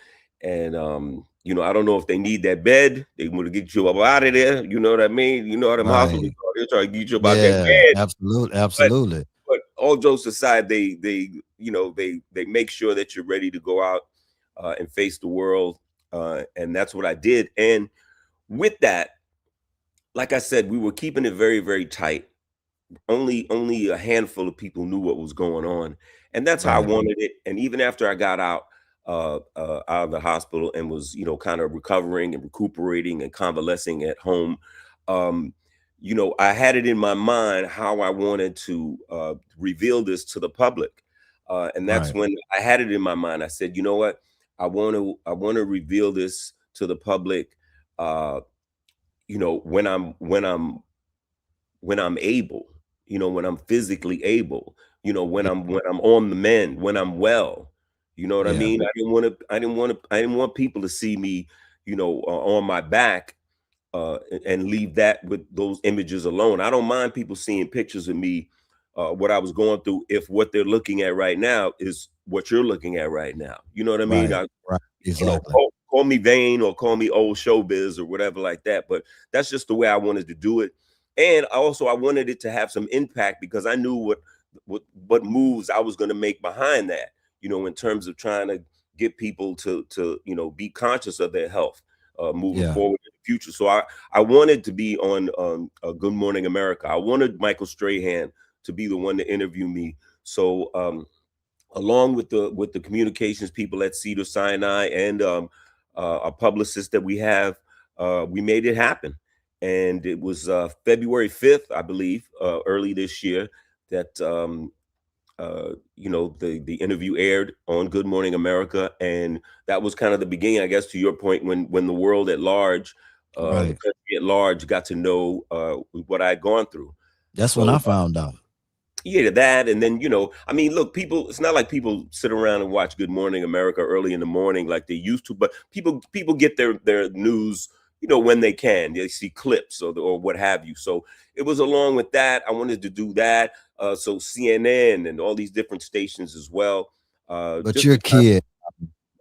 And I don't know if they need that bed. They want to get you up out of there. You know what I mean? You know how them hospitals right. are. They're trying to get you about that Yeah, bed. absolutely, But absolutely. but all jokes aside, they make sure that you're ready to go out and face the world, and that's what I did. And with that, like I said, we were keeping it very, very tight. Only a handful of people knew what was going on, and that's how I Right, wanted it. And even after I got out of the hospital and was kind of recovering and recuperating and convalescing at home, um, I had it in my mind how I wanted to reveal this to the public, and that's right, when I had it in my mind. I said, you know what, I want to reveal this to the public, uh, when I'm able, when I'm physically able, when yeah, I'm on the mend, when I'm well. You know what I yeah, mean? I didn't want people to see me, on my back, and leave that with those images alone. I don't mind people seeing pictures of me, what I was going through, if what they're looking at right now is what you're looking at right now. You know what I mean? right, right. Exactly. Call me vain or call me old showbiz or whatever like that, but that's just the way I wanted to do it. And I wanted it to have some impact, because I knew what moves I was going to make behind that, in terms of trying to get people to be conscious of their health, moving Yeah. forward in the future. So I wanted to be on Good Morning America. I wanted Michael Strahan to be the one to interview me. So along with the communications people at Cedar Sinai, and a publicist that we have, we made it happen. And it was February 5th, I believe, early this year, that the interview aired on Good Morning America, and that was kind of the beginning, I guess, to your point, when the world at large, the Right. country at large, got to know what I'd gone through. That's when So I found out. yeah, that. And then, I mean, look, people, it's not like people sit around and watch Good Morning America early in the morning like they used to, but people get their news, when they can. They see clips or what have you. So it was along with that. I wanted to do that. So CNN and all these different stations as well. But Just you're to a kid.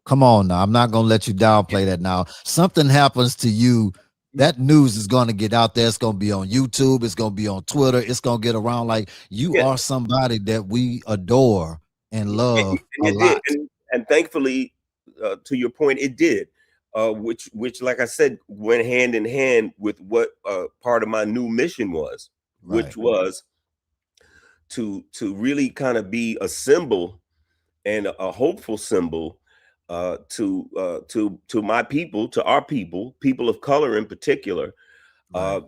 Come on now. I'm not gonna let you downplay that now. Something happens to you that news is going to get out there. It's going to be on YouTube. It's going to be on Twitter. It's going to get around. Like, you Yeah, are somebody that we adore and love and a it did, lot. and thankfully, to your point, it did. Which, like I said, went hand in hand with what part of my new mission was, Right. which was to really kind of be a symbol and a hopeful symbol to my people, to our people of color in particular, Right.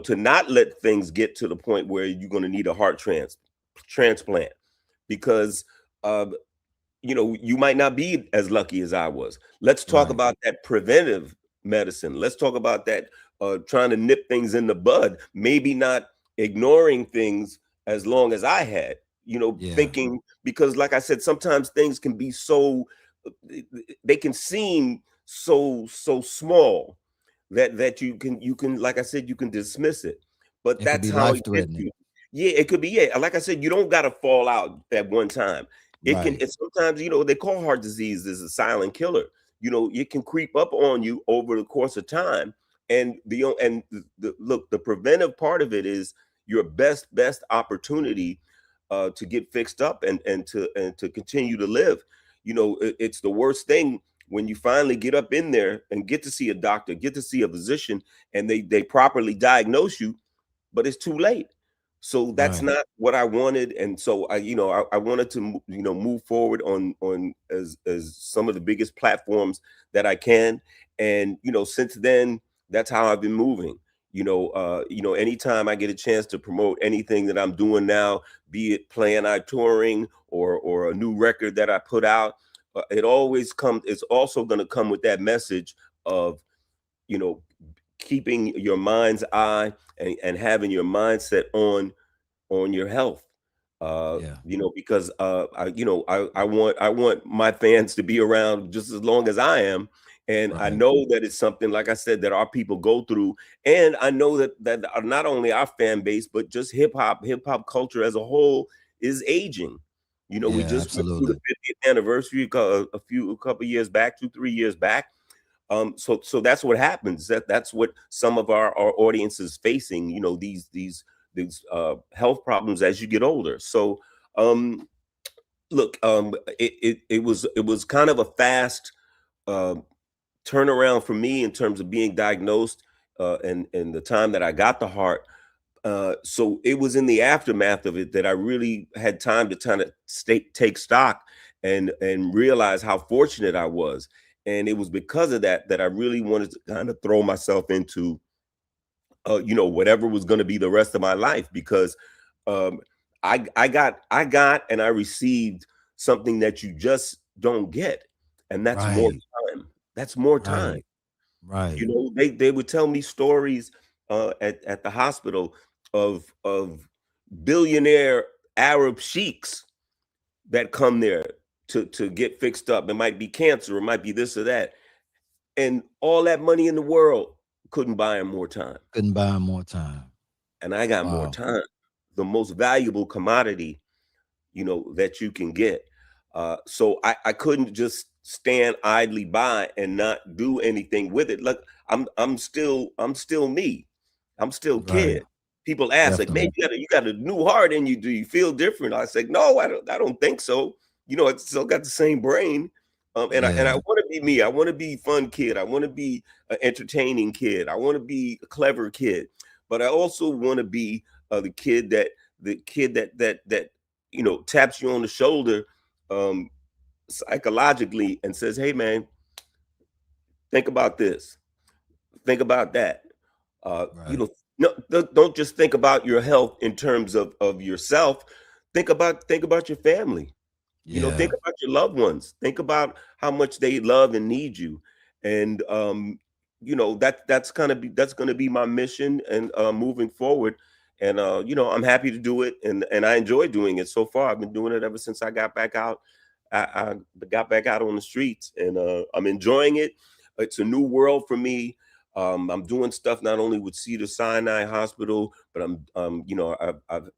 to not let things get to the point where you're going to need a heart transplant, because uh, you might not be as lucky as I was. Let's talk Right. about that preventive medicine. Let's talk about that, trying to nip things in the bud, maybe not ignoring things as long as I had, Yeah. thinking, because like I said, sometimes things can be so, they can seem so small that you can, like I said, you can dismiss it. But It could that's be how life it gets threatening. you. Yeah, it could be. Yeah, like I said, you don't got to fall out at one time. It can. Right. It's sometimes, they call heart disease is a silent killer. It can creep up on you over the course of time. And look, the preventive part of it is your best opportunity to get fixed up and to continue to live. It's the worst thing when you finally get up in there and get to see a doctor, get to see a physician, and they properly diagnose you, but it's too late. So that's Right. not what I wanted, and so I wanted to move forward on as some of the biggest platforms that I can, and since then that's how I've been moving. Anytime I get a chance to promote anything that I'm doing now, be it playing I touring or a new record that I put out, it always comes. It's also going to come with that message of you know keeping your mind's eye and having your mindset on your health. Yeah. Because I want my fans to be around just as long as I am. And I Right. know that it's something, like I said, that our people go through. And I know that not only our fan base, but just hip hop culture as a whole is aging. We Yeah, just went through the absolutely. 50th anniversary a couple years back, 2-3 years back. So that's what happens. That's what some of our audience is facing. These health problems as you get older. So um, look, it was kind of a fast uh, turnaround for me in terms of being diagnosed, and the time that I got the heart. So it was in the aftermath of it that I really had time to kind of take stock and realize how fortunate I was. And it was because of that I really wanted to kind of throw myself into whatever was going to be the rest of my life, because um, I got and I received something that you just don't get, and that's more Right. time. That's more time. Right. Right. They would tell me stories at the hospital of billionaire Arab sheiks that come there to get fixed up. It might be cancer, it might be this or that, and all that money in the world couldn't buy him more time. Couldn't buy 'em more time. And I got more Wow. time, the most valuable commodity that you can get. So I couldn't just stand idly by and not do anything with it. Look, I'm still me. I'm still Right. kid. People ask, like, man, Definitely. you got a new heart in you. Do you feel different? I say, no, I don't think so. It's still got the same brain. And I Yeah. want to be me. I want to be fun kid. I want to be an entertaining kid. I want to be a clever kid. But I also want to be the kid that taps you on the shoulder, um, psychologically, and says, "Hey, man, think about this. Think about that." Uh, you Right. know, no, don't just think about your health in terms of yourself. Think about your family. Think Yeah. about your loved ones. Think about how much they love and need you. And that's going to be my mission, and moving forward. And I'm happy to do it, and I enjoy doing it so far. I've been doing it ever since I got back out. I got back out on the streets, and I'm enjoying it. It's a new world for me. I'm doing stuff not only with Cedar Sinai Hospital, but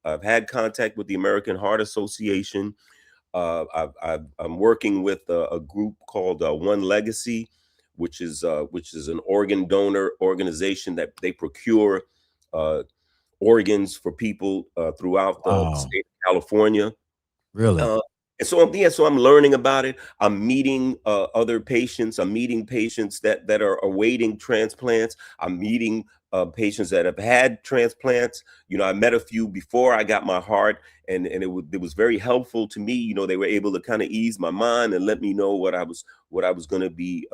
I've had contact with the American Heart Association. I'm working with a group called One Legacy, which is an organ donor organization that they procure uh, organs for people throughout the Wow. state of California. Really? Uh, and so I'm learning about it. I'm meeting other patients. I'm meeting patients that are awaiting transplants. I'm meeting patients that have had transplants. I met a few before I got my heart, and it was very helpful to me. They were able to kind of ease my mind and let me know what I was going to be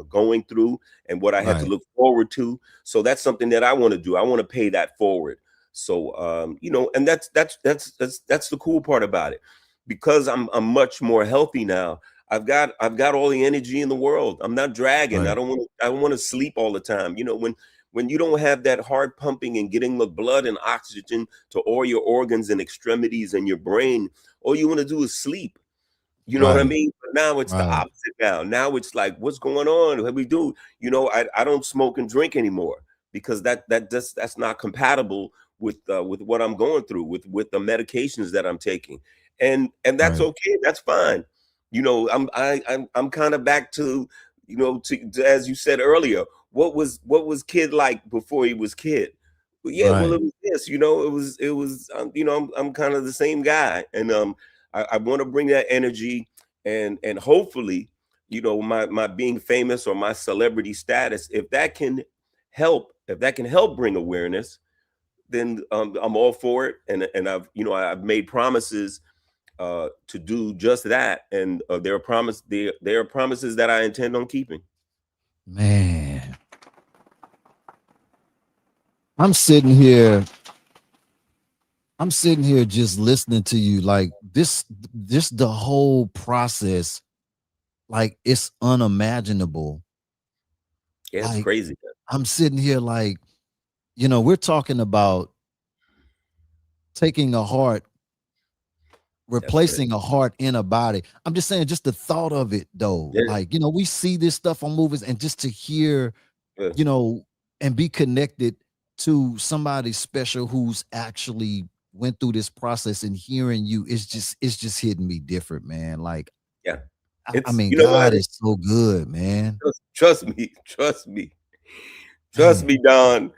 going through and what I had to Right. look forward to. So that's something that I want to do. I want to pay that forward. So and that's the cool part about it, because I'm much more healthy now. I've got all the energy in the world. I'm not dragging. Right. I don't want to sleep all the time. When you don't have that heart pumping and getting the blood and oxygen to all your organs and extremities and your brain, all you want to do is sleep. You know what I Right. mean? But now it's the Right. opposite now. Now it's like, what's going on? What we do? I don't smoke and drink anymore, because that's not compatible with what I'm going through, with the medications that I'm taking. And that's Right. okay. That's fine. I'm kind of back to, as you said earlier, what was kid like before he was kid? Well, yeah, well, Right. it was this, it was I'm kind of the same guy. And I want to bring that energy, and hopefully, my being famous or my celebrity status, if that can help bring awareness, then I'm all for it. And I've made promises to do just that, and there are promises that I intend on keeping. Man, I'm sitting here. I'm sitting here just listening to you. Like this, the whole process, like it's unimaginable. Yeah, it's Like crazy. I'm sitting here like, we're talking about taking a heart, That's right. replacing a heart in a body. I'm just saying, just the thought of it though. Yeah, Like, we see this stuff on movies, and just to hear, yeah, you know, and be connected to somebody special who's actually went through this process, and hearing you, it's just hitting me different, man. Like, yeah. I It's mean, you know what? God is so good, man. Trust me, trust me, trust Man, me, Don.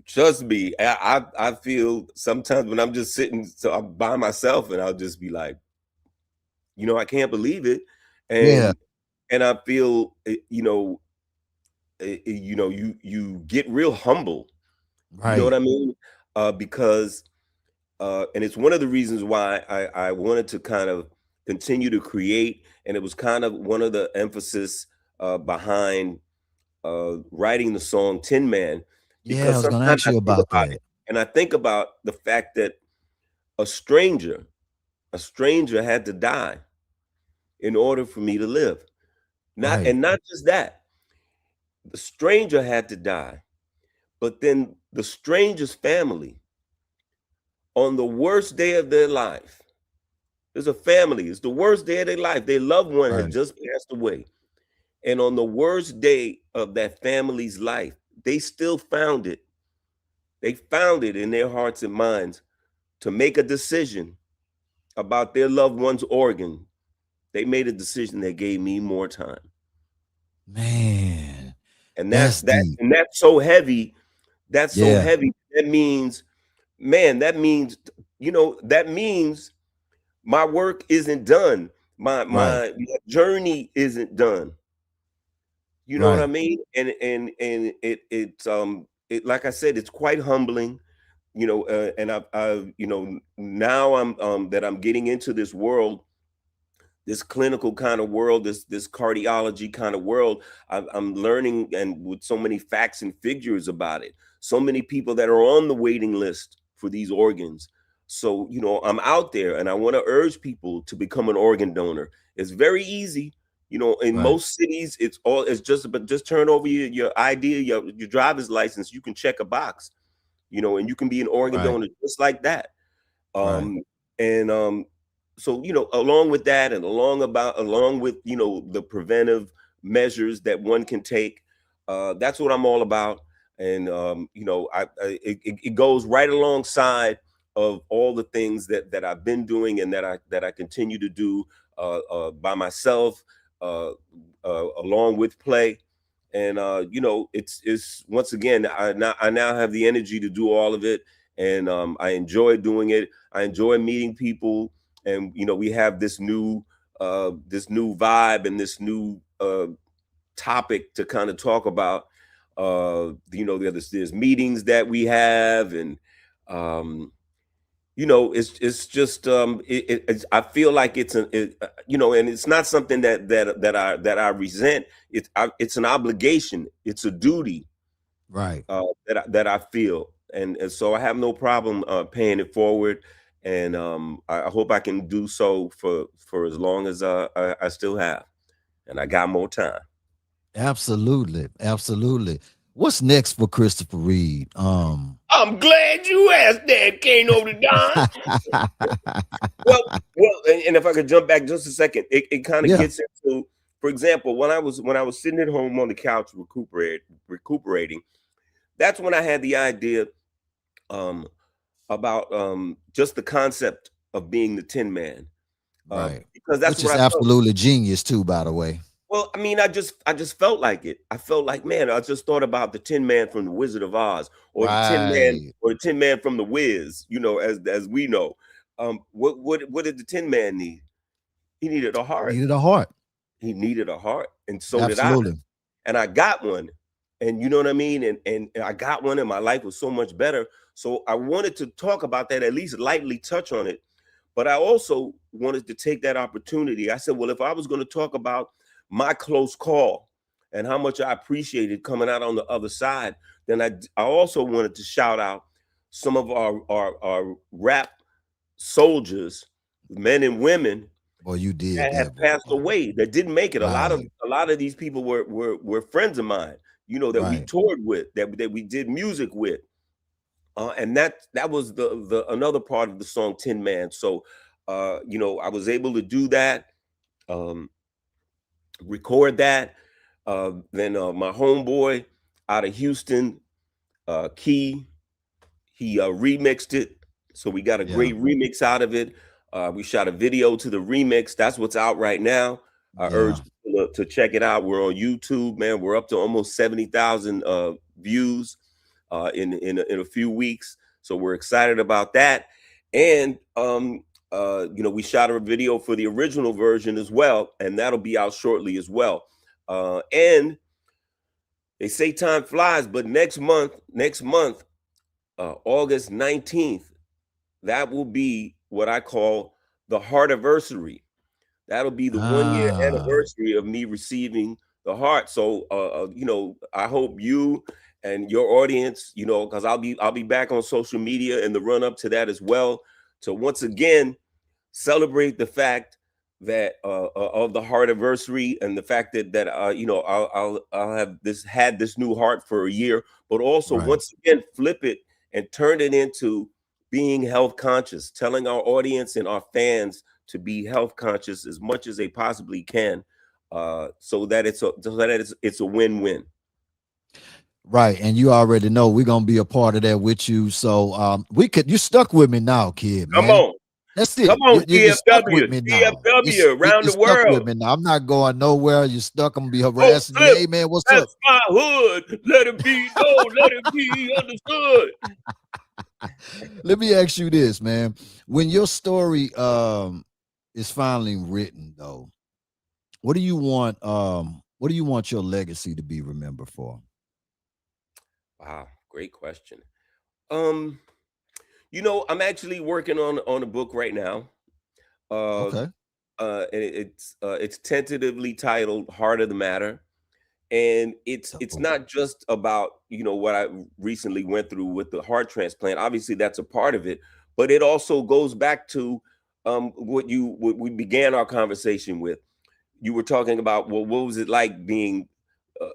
Trust me. I feel sometimes when I'm just sitting, so I'm by myself, and I'll just be like, I can't believe it. yeah, And I feel, you get real humble. You know what right. I mean? Because and it's one of the reasons why I wanted to kind of continue to create, and it was kind of one of the emphasis behind writing the song Tin Man, Yeah, I because was gonna sometimes ask I you think about about that. it, and I think about the fact that a stranger, a stranger had to die in order for me to live. Right, Not just that, the stranger had to die, but then the stranger's family, on the worst day of their life, there's a family, it's the worst day of their life. Their loved one had right. just passed away. And on the worst day of that family's life, they still found it. They found it in their hearts and minds to make a decision about their loved one's organ. They made a decision that gave me more time. Man, And that's deep. that's so heavy. That's so Yeah, heavy. That means, man, that means my work isn't done. My right, my my journey isn't done. You know what I right. mean? And it, like I said, it's quite humbling. And I've now that I'm getting into this world, this clinical kind of world, this cardiology kind of world. I'm learning, and with so many facts and figures about it, so many people that are on the waiting list for these organs. So I'm out there, and I want to urge people to become an organ donor. It's very easy. In Right, most cities, it's just turn over your ID, your driver's license. You can check a box, and you can be an organ right, donor just like that. right. And so along with that, and along with the preventive measures that one can take, that's what I'm all about. And it goes right alongside of all the things that I've been doing, and that I continue to do by myself, along with play. And you know, it's once again, I now have the energy to do all of it, and I enjoy doing it. I enjoy meeting people, and you know, we have this new vibe and this new topic to kind of talk about. You know, there's meetings that we have, and you know, it's just I feel like you know, and it's not something that I resent. It's an obligation. It's a duty, Right. that I feel, and so I have no problem paying it forward, and I hope I can do so for as long as I still have, and I got more time. Absolutely. Absolutely. What's next for Christopher Reid? I'm glad you asked that, Kano the Don. Well, and if I could jump back just a second, it kind of Yeah. gets into, for example, when I was sitting at home on the couch recuperating, that's when I had the idea um, about just the concept of being the Tin Man, Right. because that's Which what is I felt. absolutely genius too, by the way. Well, I mean, I just felt like it. I felt like, man, I just thought about the Tin Man from the Wizard of Oz, or Right. the Tin Man from the Wiz, you know, as we know. What did the Tin Man need? He needed a heart. Needed a heart. He needed a heart, and so did I. Absolutely. And I got one. And you know what I mean? And I got one, and my life was so much better. So I wanted to talk about that, at least lightly touch on it. But I also wanted to take that opportunity. I said, well, if I was going to talk about my close call and how much I appreciated coming out on the other side, then I also wanted to shout out some of our rap soldiers, men and women, Boy, you did that that, have passed boy. away, that didn't make it. Right. A lot of these people were friends of mine, you know, that we Right. toured with, that we did music with. And that was the another part of the song Tin Man. So you know, I was able to do that, um, record that. Then my homeboy out of Houston, Key, he remixed it, so we got a Yeah. great remix out of it. We shot a video to the remix. That's what's out right now. I Yeah. urge people to check it out. We're on YouTube, man. We're up to almost 70,000 views in a few weeks. So we're excited about that. And you know, we shot a video for the original version as well, and that'll be out shortly as well. And they say time flies, but next month, August 19th, that will be what I call the Heartiversary. That'll be the 1 year Ah. anniversary of me receiving the heart. So, you know, I hope you and your audience, you know, because I'll be back on social media in the run up to that as well, to once again celebrate the fact that of the heart anniversary, and the fact that you know, I'll have had this new heart for a year, but also Right. once again flip it and turn it into being health conscious, telling our audience and our fans to be health conscious as much as they possibly can, so that it's a win-win. Right. And you already know we're gonna be a part of that with you. So you stuck with me now, kid, Come man. on, That's come it. on, You stuck with TFW, me now. TFW around You the stuck with world. me now. I'm not going nowhere. You stuck. I'm gonna be Oh, harassing you. flip. Hey man, what's up? That's my hood. Let it be known. Let it be understood. Let me ask you this, man. When your story is finally written though, what do you want your legacy to be remembered for? Wow, great question. Um, you know, I'm actually working on a book right now. Uh, Okay. and it's tentatively titled "Heart of the Matter," and it's Oh, not just about, you know, what I recently went through with the heart transplant. Obviously, that's a part of it, but it also goes back to what we began our conversation with. You were talking about, well, what was it like being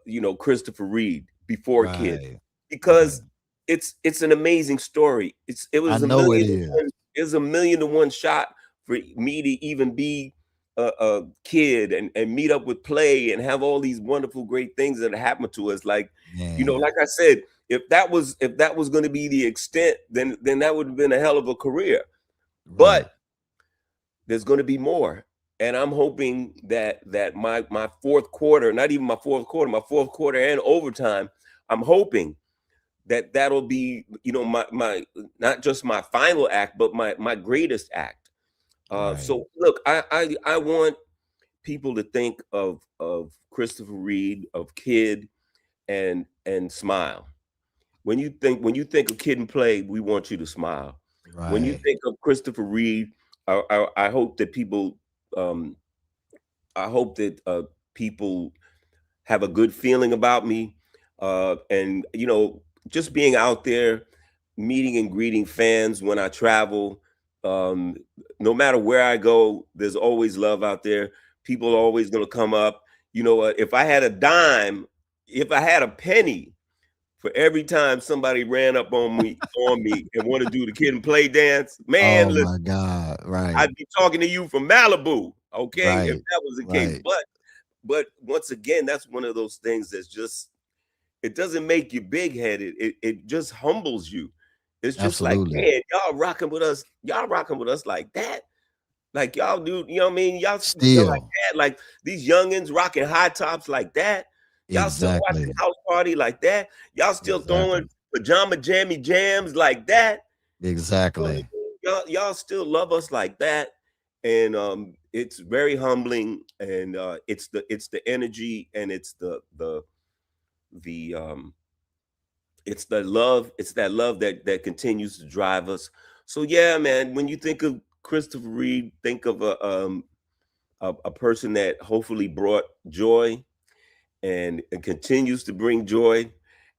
you know, Christopher Reid before Kid, right. Right. because it's an amazing story. It I was a know it million to is. one, it was a million to one shot for me to even be a kid and meet up with Play and have all these wonderful great things that happened to us. Like, you know, Man. like I said, if that was going to be the extent, then that would have been a hell of a career. Right. But there's going to be more. and I'm hoping that my fourth quarter, not even my fourth quarter, my fourth quarter and overtime, I'm hoping that that'll be, my not just my final act, but my greatest act. Right. So look, I want people to think of Christopher Reid, of Kid, and smile. When you think of Kid and Play, we want you to smile. When you Right. think of Christopher Reid, I hope that people, um, I hope that people have a good feeling about me, and just being out there, meeting and greeting fans when I travel. Um, no matter where I go, there's always love out there. People are always going to come up. You know what? If I had a dime, if I had a penny for every time somebody ran up on me and want to do the Kid and Play dance, man, Oh listen, my God. Right. I'd be talking to you from Malibu, okay? If Right. that was the case, Right. but once again, that's one of those things that's just, it doesn't make you big headed. It just humbles you. It's just like, Absolutely. man, y'all rocking with us. Y'all rocking with us like that. Like y'all do, you know what I mean? Y'all like Still. that. Like these youngins rocking high tops like that. Y'all still watching Exactly. House Party like that. Y'all still throwing Exactly. pajama jammy jams like that. You know what Exactly. I mean? Y'all still love us like that. And it's very humbling, and it's the energy, and the it's that love that continues to drive us. So yeah, man, when you think of Christopher Reid, think of a person that hopefully brought joy, and continues to bring joy.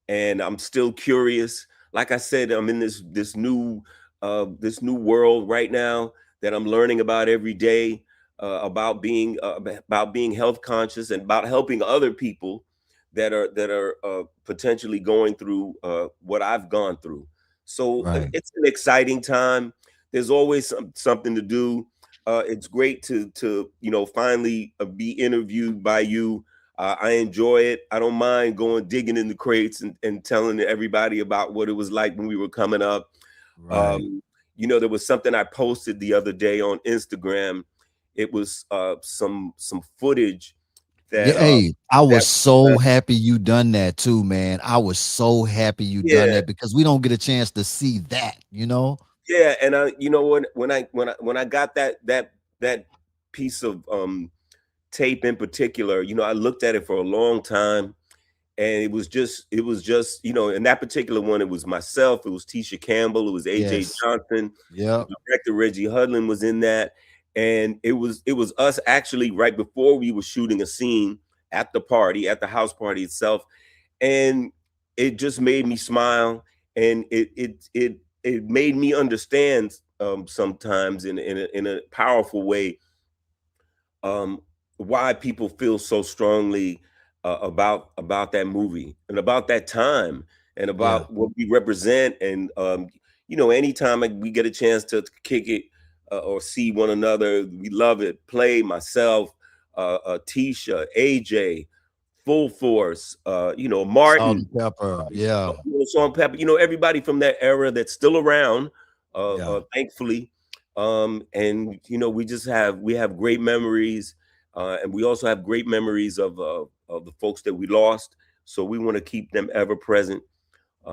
And I'm still curious. Like I said, I'm in this new world right now that I'm learning about every day, about being health conscious, and about helping other people that are potentially going through what I've gone through. So Right. it's an exciting time. There's always something to do. It's great to finally be interviewed by you. I enjoy it. I don't mind going digging in the crates and telling everybody about what it was like when we were coming up. Right. Um, there was something I posted the other day on Instagram. It was some footage Yeah, that hey, I that was so happy you done that too, man. I was so happy you done yeah, that because we don't get a chance to see that, you know? yeah. And when I got that piece of tape in particular, I looked at it for a long time. And it was just in that particular one, it was myself, it was Tisha Campbell, it was AJ Yes. Johnson, the Yep. director Reggie Hudlin was in that. And it was us actually right before we were shooting a scene at the house party itself. And it just made me smile, and it made me understand, sometimes in a powerful way, um, why people feel so strongly about that movie and about that time, and Yeah. about what we represent. And anytime we get a chance to kick it, or see one another, we love it. Play, myself, Tisha, AJ, Full Force, Salt Martin, and pepper. Yeah. Salt and Pepper, everybody from that era that's still around, Yeah. thankfully. And we have great memories, and we also have great memories of the folks that we lost. So we want to keep them ever present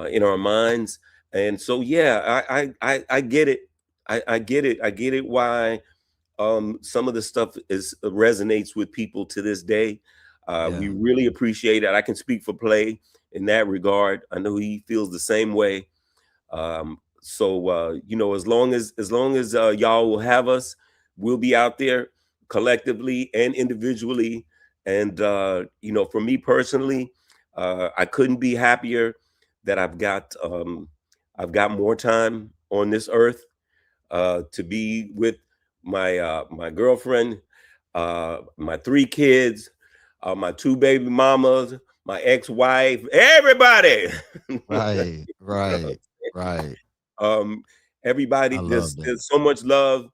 in our minds. And so yeah, I get it. I get it. I get it why some of the stuff resonates with people to this day. We Yeah. really appreciate it. I can speak for Play in that regard. I know he feels the same way. So as long as y'all will have us, we'll be out there collectively and individually. And for me personally, I couldn't be happier that I've got more time on this earth, to be with my girlfriend, my three kids, my two baby mamas, my ex-wife, everybody. Right. You know, Right. Right. um, I everybody, love there's that. there's so much love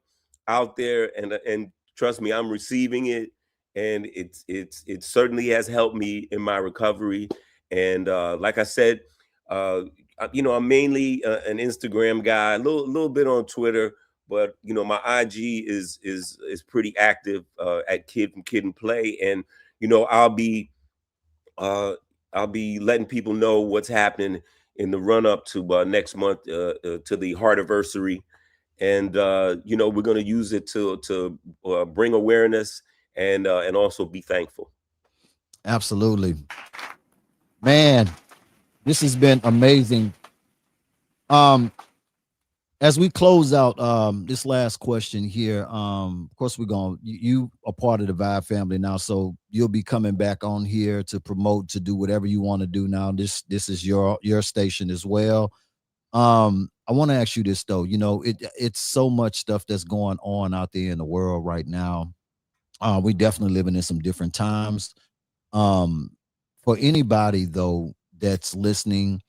out there, and trust me, I'm receiving it, and it certainly has helped me in my recovery. And like I said, I'm mainly an Instagram guy, a little bit on Twitter, but my IG is pretty active at Kid from Kid and Play, and I'll be uh, letting people know what's happening in the run up to next month to the Heartiversary, and we're going to use it to bring awareness and also be thankful. Absolutely, man. This has been amazing. As we close out this last question here, of course we're going you are part of the Vibe family now, so you'll be coming back on here to promote, to do whatever you want to do now. This is your station as well. I want to ask you this though. It's so much stuff that's going on out there in the world right now. We definitely living in some different times. um for anybody though that's listening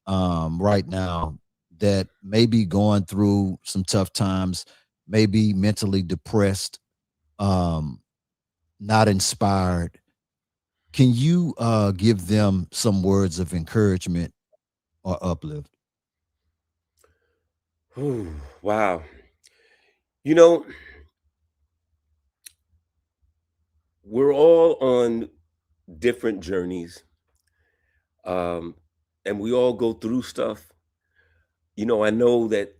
right now, that may be going through some tough times, maybe mentally depressed, um, not inspired, can you give them some words of encouragement or uplift? Wow. You know, we're all on different journeys, um, and we all go through stuff. I know that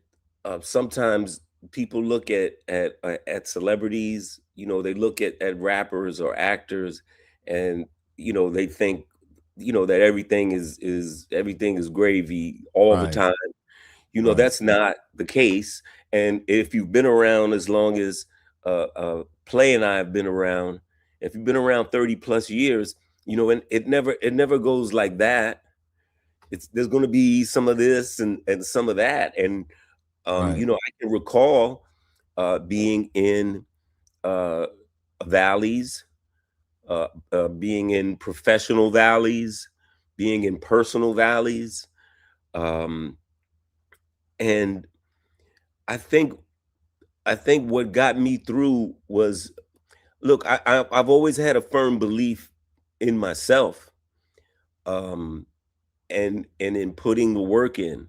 sometimes people look at celebrities. They look at rappers or actors, and they think that everything is gravy all the Right, time. right, That's not the case. And if you've been around as long as Play and I have been around, if you've been around 30 plus years, and it never goes like that. There's going to be some of this and some of that. And right, I can recall being in uh, valleys, being in professional valleys, being in personal valleys, um, and I think what got me through was, look, I've always had a firm belief in myself, um, and in putting the work in,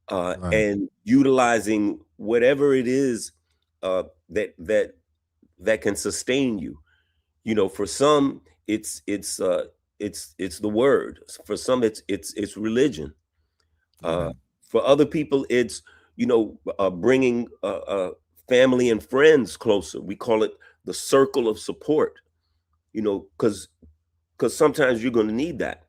right, and utilizing whatever it is uh, that can sustain you. For some, it's the word. For some, it's religion. Uh, right, for other people, it's bringing family and friends closer. We call it the circle of support. Because sometimes you're going to need that,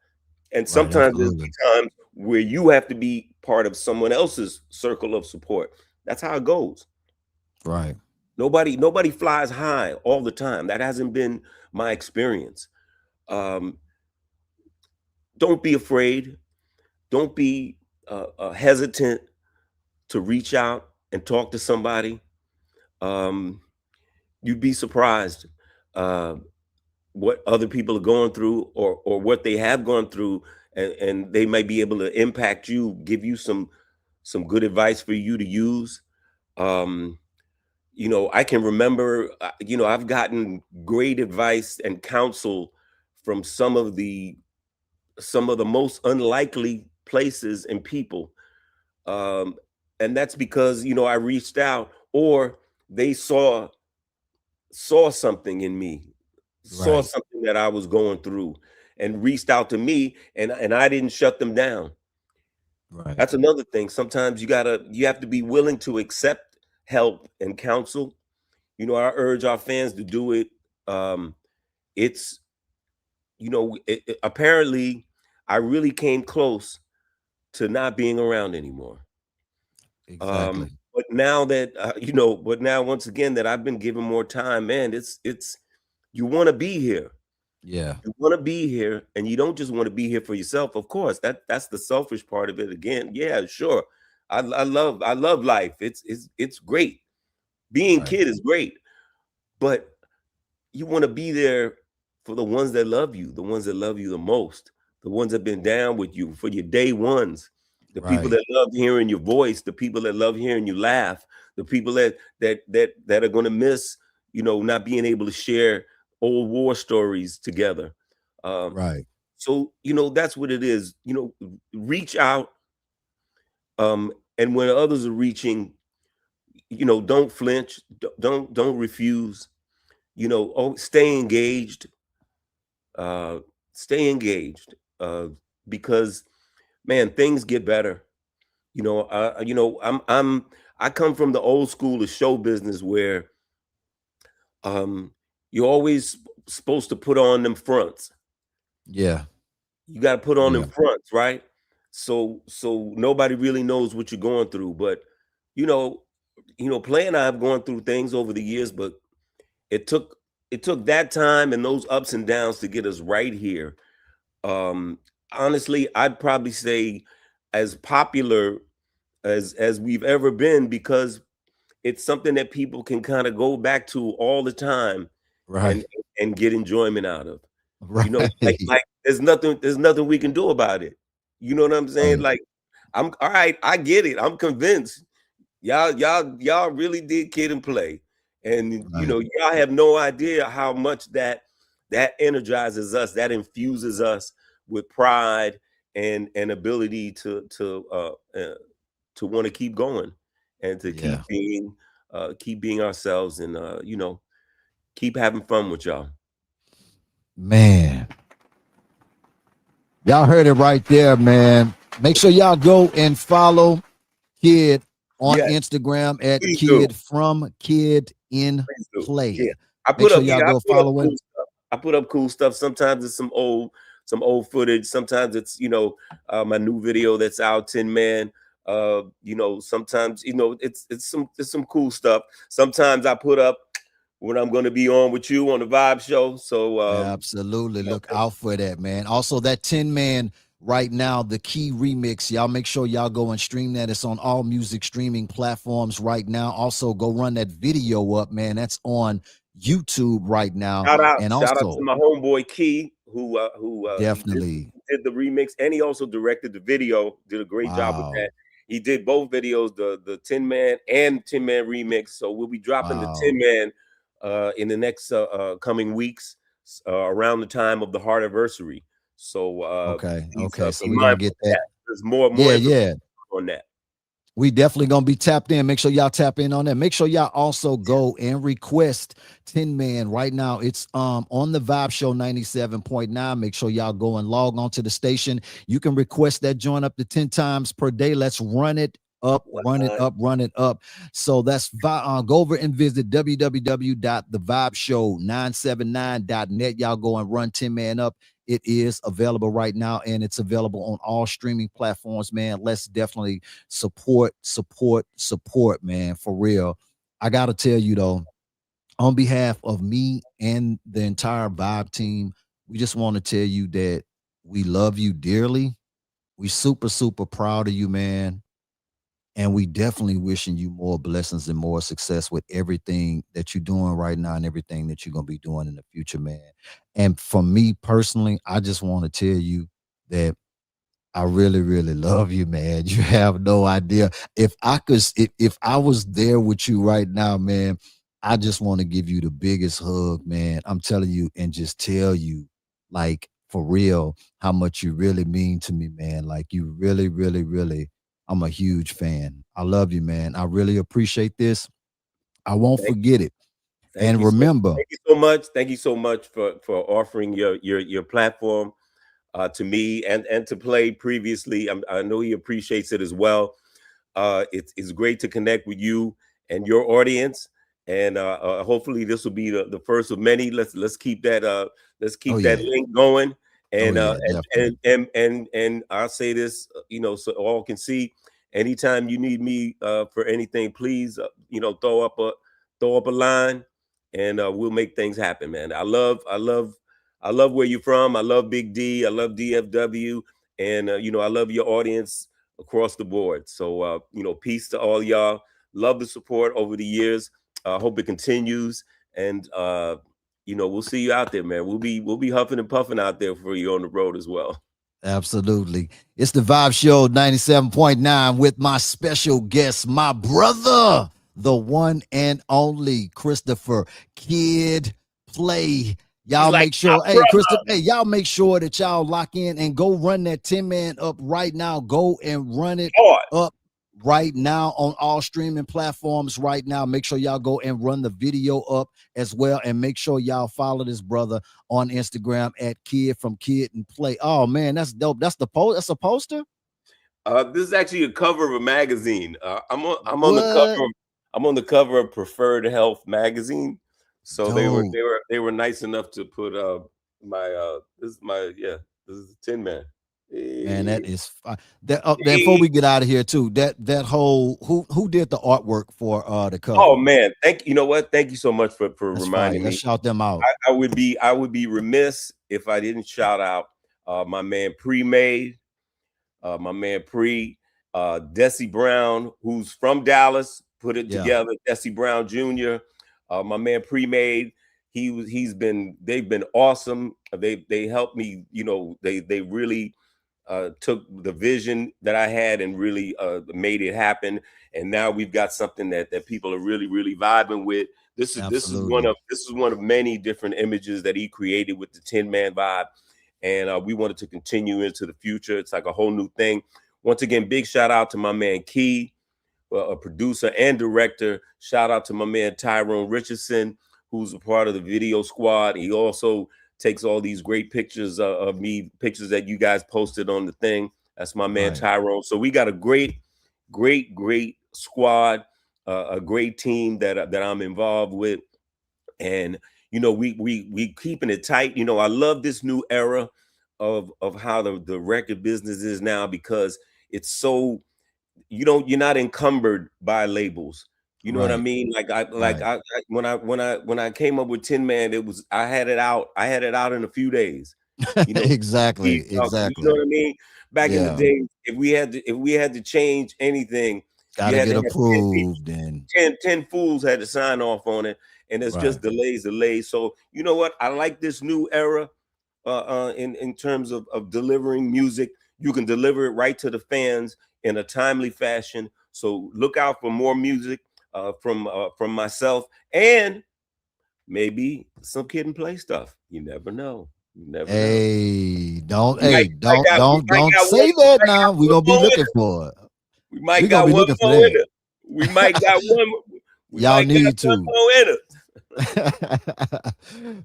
and right, sometimes there's absolutely, times where you have to be part of someone else's circle of support. That's how it goes. right, Nobody flies high all the time. That hasn't been my experience. Um, don't be afraid. Don't be hesitant to reach out and talk to somebody. Um, you'd be surprised uh, what other people are going through, or what they have gone through, and they might be able to impact you, give you some good advice for you to use. Um, I can remember, I've gotten great advice and counsel from some of the most unlikely places and people. Um, and that's because, I reached out, or they saw something in me, saw right, something that I was going through, and reached out to me, and I didn't shut them down. right, That's another thing. Sometimes you have to be willing to accept help and counsel. I urge our fans to do it. It's apparently I really came close to not being around anymore. exactly, But now once again that I've been given more time, man, it's you want to be here. yeah, You want to be here, and you don't just want to be here for yourself. Of course, that's the selfish part of it. Again, yeah, sure. I love life. It's great. Being right, kid is great, but you want to be there for the ones that love you, the ones that love you the most, the ones that been down with you for your day ones, the people right, that love hearing your voice, the people that love hearing you laugh, the people that are going to miss, not being able to share old war stories together. Um, right, so that's what it is. Reach out, and when others are reaching, don't flinch, don't refuse, stay engaged, uh, stay engaged, because man, things get better. I come from the old school of show business where um, you're always supposed to put on them fronts. Yeah. You got to put on them Yeah. fronts, right? So nobody really knows what you're going through. But you know, Play and I have gone through things over the years, but it took that time and those ups and downs to get us right here. Um, Honestly, I'd probably say as popular as we've ever been, because it's something that people can kind of go back to all the time and Right. get enjoyment out of. Right. Like there's nothing we can do about it. You know what I'm saying? Right. Like, I'm all right, I get it. I'm convinced. Y'all really did Kid and Play. And Right. y'all have no idea how much that energizes us, that infuses us with pride and ability to want to keep going and to Yeah. keep being ourselves, and keep having fun with y'all. Man. Y'all heard it right there, man. Make sure y'all go and follow Kid on Yes, Instagram at please do. Kid from Kid in Please do. Play. Yeah. I Make put sure up y'all yeah, I go put up follow cool him. stuff. I put up cool stuff. Sometimes it's some old footage. Sometimes it's, my new video that's out, Tin Man. Sometimes, it's some cool stuff. Sometimes I put up when I'm going to be on with you on the Vibe Show. So Absolutely. Look out for that, man. Also, that Tin Man right now, the Key remix. Y'all make sure y'all go and stream that. It's on all music streaming platforms right now. Also, go run that video up, man. That's on YouTube right now. And shout out to also, my homeboy Key, he definitely, did the remix, and he also directed the video. Did a great job with wow, that. He did both videos, the Tin Man and Tin Man remix. So we'll be dropping the wow. Tin Man in the next coming weeks, around the time of the Heart anniversary. So Okay, please okay. So be we're gonna mindful get of that. that. There's more Yeah, information yeah. on that. We definitely gonna be tapped in. Make sure y'all tap in on that. Make sure y'all also go and request Tin Man right now. It's on the Vibe Show 97.9. Make sure y'all go and log on to the station. You can request that join up to 10 times per day. Let's run it up, run it up, run it up. So that's go over and visit www.thevibeshow979.net. Y'all go and run Tin Man up. It is available right now, and it's available on all streaming platforms, man. Let's definitely support, man, for real. I gotta tell you though, on behalf of me and the entire Vibe team, we just want to tell you that we love you dearly. We super proud of you, man. And we definitely wishing you more blessings and more success with everything that you're doing right now and everything that you're gonna be doing in the future, man. And for me personally, I just want to tell you that I really love you, man. You have no idea. If I could, if I was there with you right now, man, I just want to give you the biggest hug, man. I'm telling you, and just tell you, like, for real, how much you really mean to me, man. Like, you really, I'm a huge fan. I love you, man. I really appreciate this. I won't Thank forget it. Thank And you so remember, thank you so much. Thank you so much for offering your platform to me and to Play previously. I know he appreciates it as well. It's great to connect with you and your audience, and hopefully this will be the first of many. Let's keep that oh yeah, link going. oh And yeah, definitely. and I'll say this, so all can see. Anytime you need me for anything, please, throw up a line, and we'll make things happen, man. I love where you're from. I love Big D. I love DFW, and I love your audience across the board. So peace to all y'all. Love the support over the years. Hope it continues, and we'll see you out there, man. We'll be huffing and puffing out there for you on the road as well. Absolutely. It's the Vibe Show 97.9 with my special guest, my brother, the one and only Christopher Kid Play. He's Y'all like make my sure, hey, brother. Christopher, hey, y'all make sure that y'all lock in and go run that Tin Man up right now. Go and run it Hard. up right now on all streaming platforms right now. Make sure y'all go and run the video up as well. And make sure y'all follow this brother on Instagram at Kid from Kid and Play. Oh man, that's dope. That's the post. That's a poster. This is actually a cover of a magazine. I'm on the cover. I'm on the cover of Preferred Health magazine. So dope. they were nice enough to put this is Tin Man. Man, that is before we get out of here too. That whole who did the artwork for the cover? Oh man, you know what? Thank you so much for reminding me. Let's shout them out. I would be remiss if I didn't shout out my man Pre-Made, my man Desi Brown, who's from Dallas, put it together. Desi Brown Jr., my man Pre-Made. They've been awesome. They helped me. You know, they really took the vision that I had and really made it happen. And now we've got something that people are really, really vibing with. This is one of many different images that he created with the Tin Man vibe. And we wanted to continue into the future. It's like a whole new thing. Once again, big shout out to my man Key, a producer and director. Shout out to my man Tyrone Richardson, who's a part of the video squad. He also takes all these great pictures of me, pictures that you guys posted on the thing. That's my man Tyrone. So we got a great squad, a great team that I'm involved with. And you know, we keeping it tight. You know, I love this new era of how the record business is now, because it's so, you're not encumbered by labels. You know what I mean? When I came up with Tin Man, I had it out in a few days. You know, exactly. You know what I mean? Back in the day, if we had to change anything, gotta get approved, and 10 fools had to sign off on it, and it's just delays. So you know what? I like this new era in terms of delivering music. You can deliver it right to the fans in a timely fashion. So look out for more music from myself, and maybe some Kid and Play stuff. You never know. Don't say that now. We're gonna be looking for it. We might got one more in it. We might got one. Y'all need to.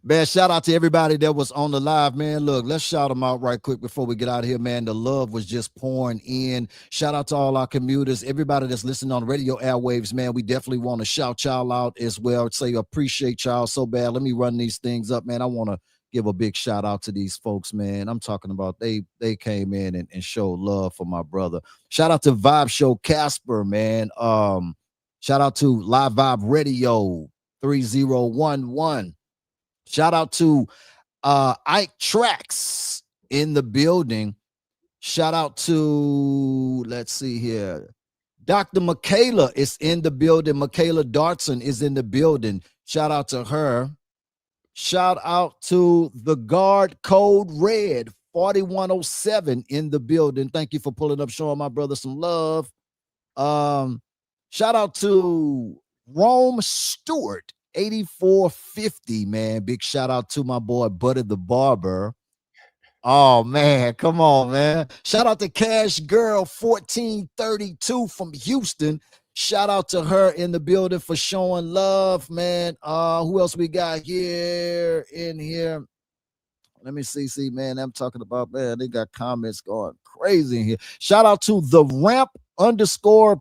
Man, shout out to everybody that was on the live, man. Look, let's shout them out right quick before we get out of here, man. The love was just pouring in. Shout out to all our commuters, everybody that's listening on radio airwaves, man. We definitely want to shout y'all out as well. Say appreciate y'all so bad. Let me run these things up, man. I want to give a big shout out to these folks, man. I'm talking about they came in and showed love for my brother. Shout out to Vibe Show Casper, man. Shout out to Live Vibe Radio 3011. Shout out to Ike Tracks in the building. Shout out to, let's see here, Dr. Michaela is in the building. Michaela Dartson is in the building. Shout out to her. Shout out to the guard Code Red 4107 in the building. Thank you for pulling up, showing my brother some love. Shout out to Rome Stewart 8450, man. Big shout out to my boy Buddy the Barber. Oh man, come on, man. Shout out to Cash Girl 1432 from Houston. Shout out to her in the building for showing love, man. Who else we got here in here? Let me see, man. I'm talking about, man, they got comments going crazy in here. Shout out to the ramp _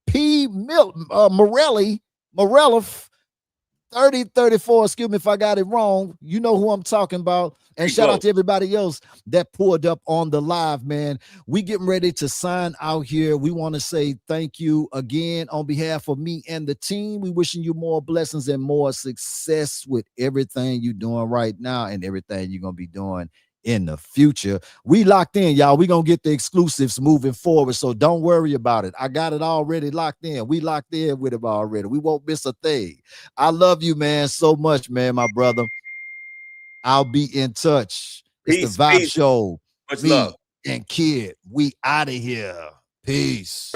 P Morelli 3034. Excuse me if I got it wrong. You know who I'm talking about. And shout out to everybody else that pulled up on the live, man. We getting ready to sign out here. We want to say thank you again on behalf of me and the team. We wishing you more blessings and more success with everything you're doing right now and everything you're going to be doing in the future. We locked in, y'all. We gonna get the exclusives moving forward, so don't worry about it. I got it already locked in. We locked in with it already. We won't miss a thing. I love you, man, so much, man, my brother. I'll be in touch. It's the Vibe Show. Much love. And Kid, we out of here. Peace.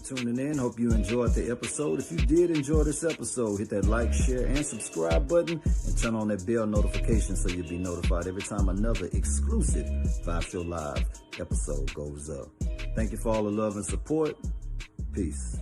tuning in. Hope you enjoyed the episode. If you did enjoy this episode, hit that like, share, and subscribe button and turn on that bell notification so you'll be notified every time another exclusive Vibe Show Live episode goes up. Thank you for all the love and support. Peace.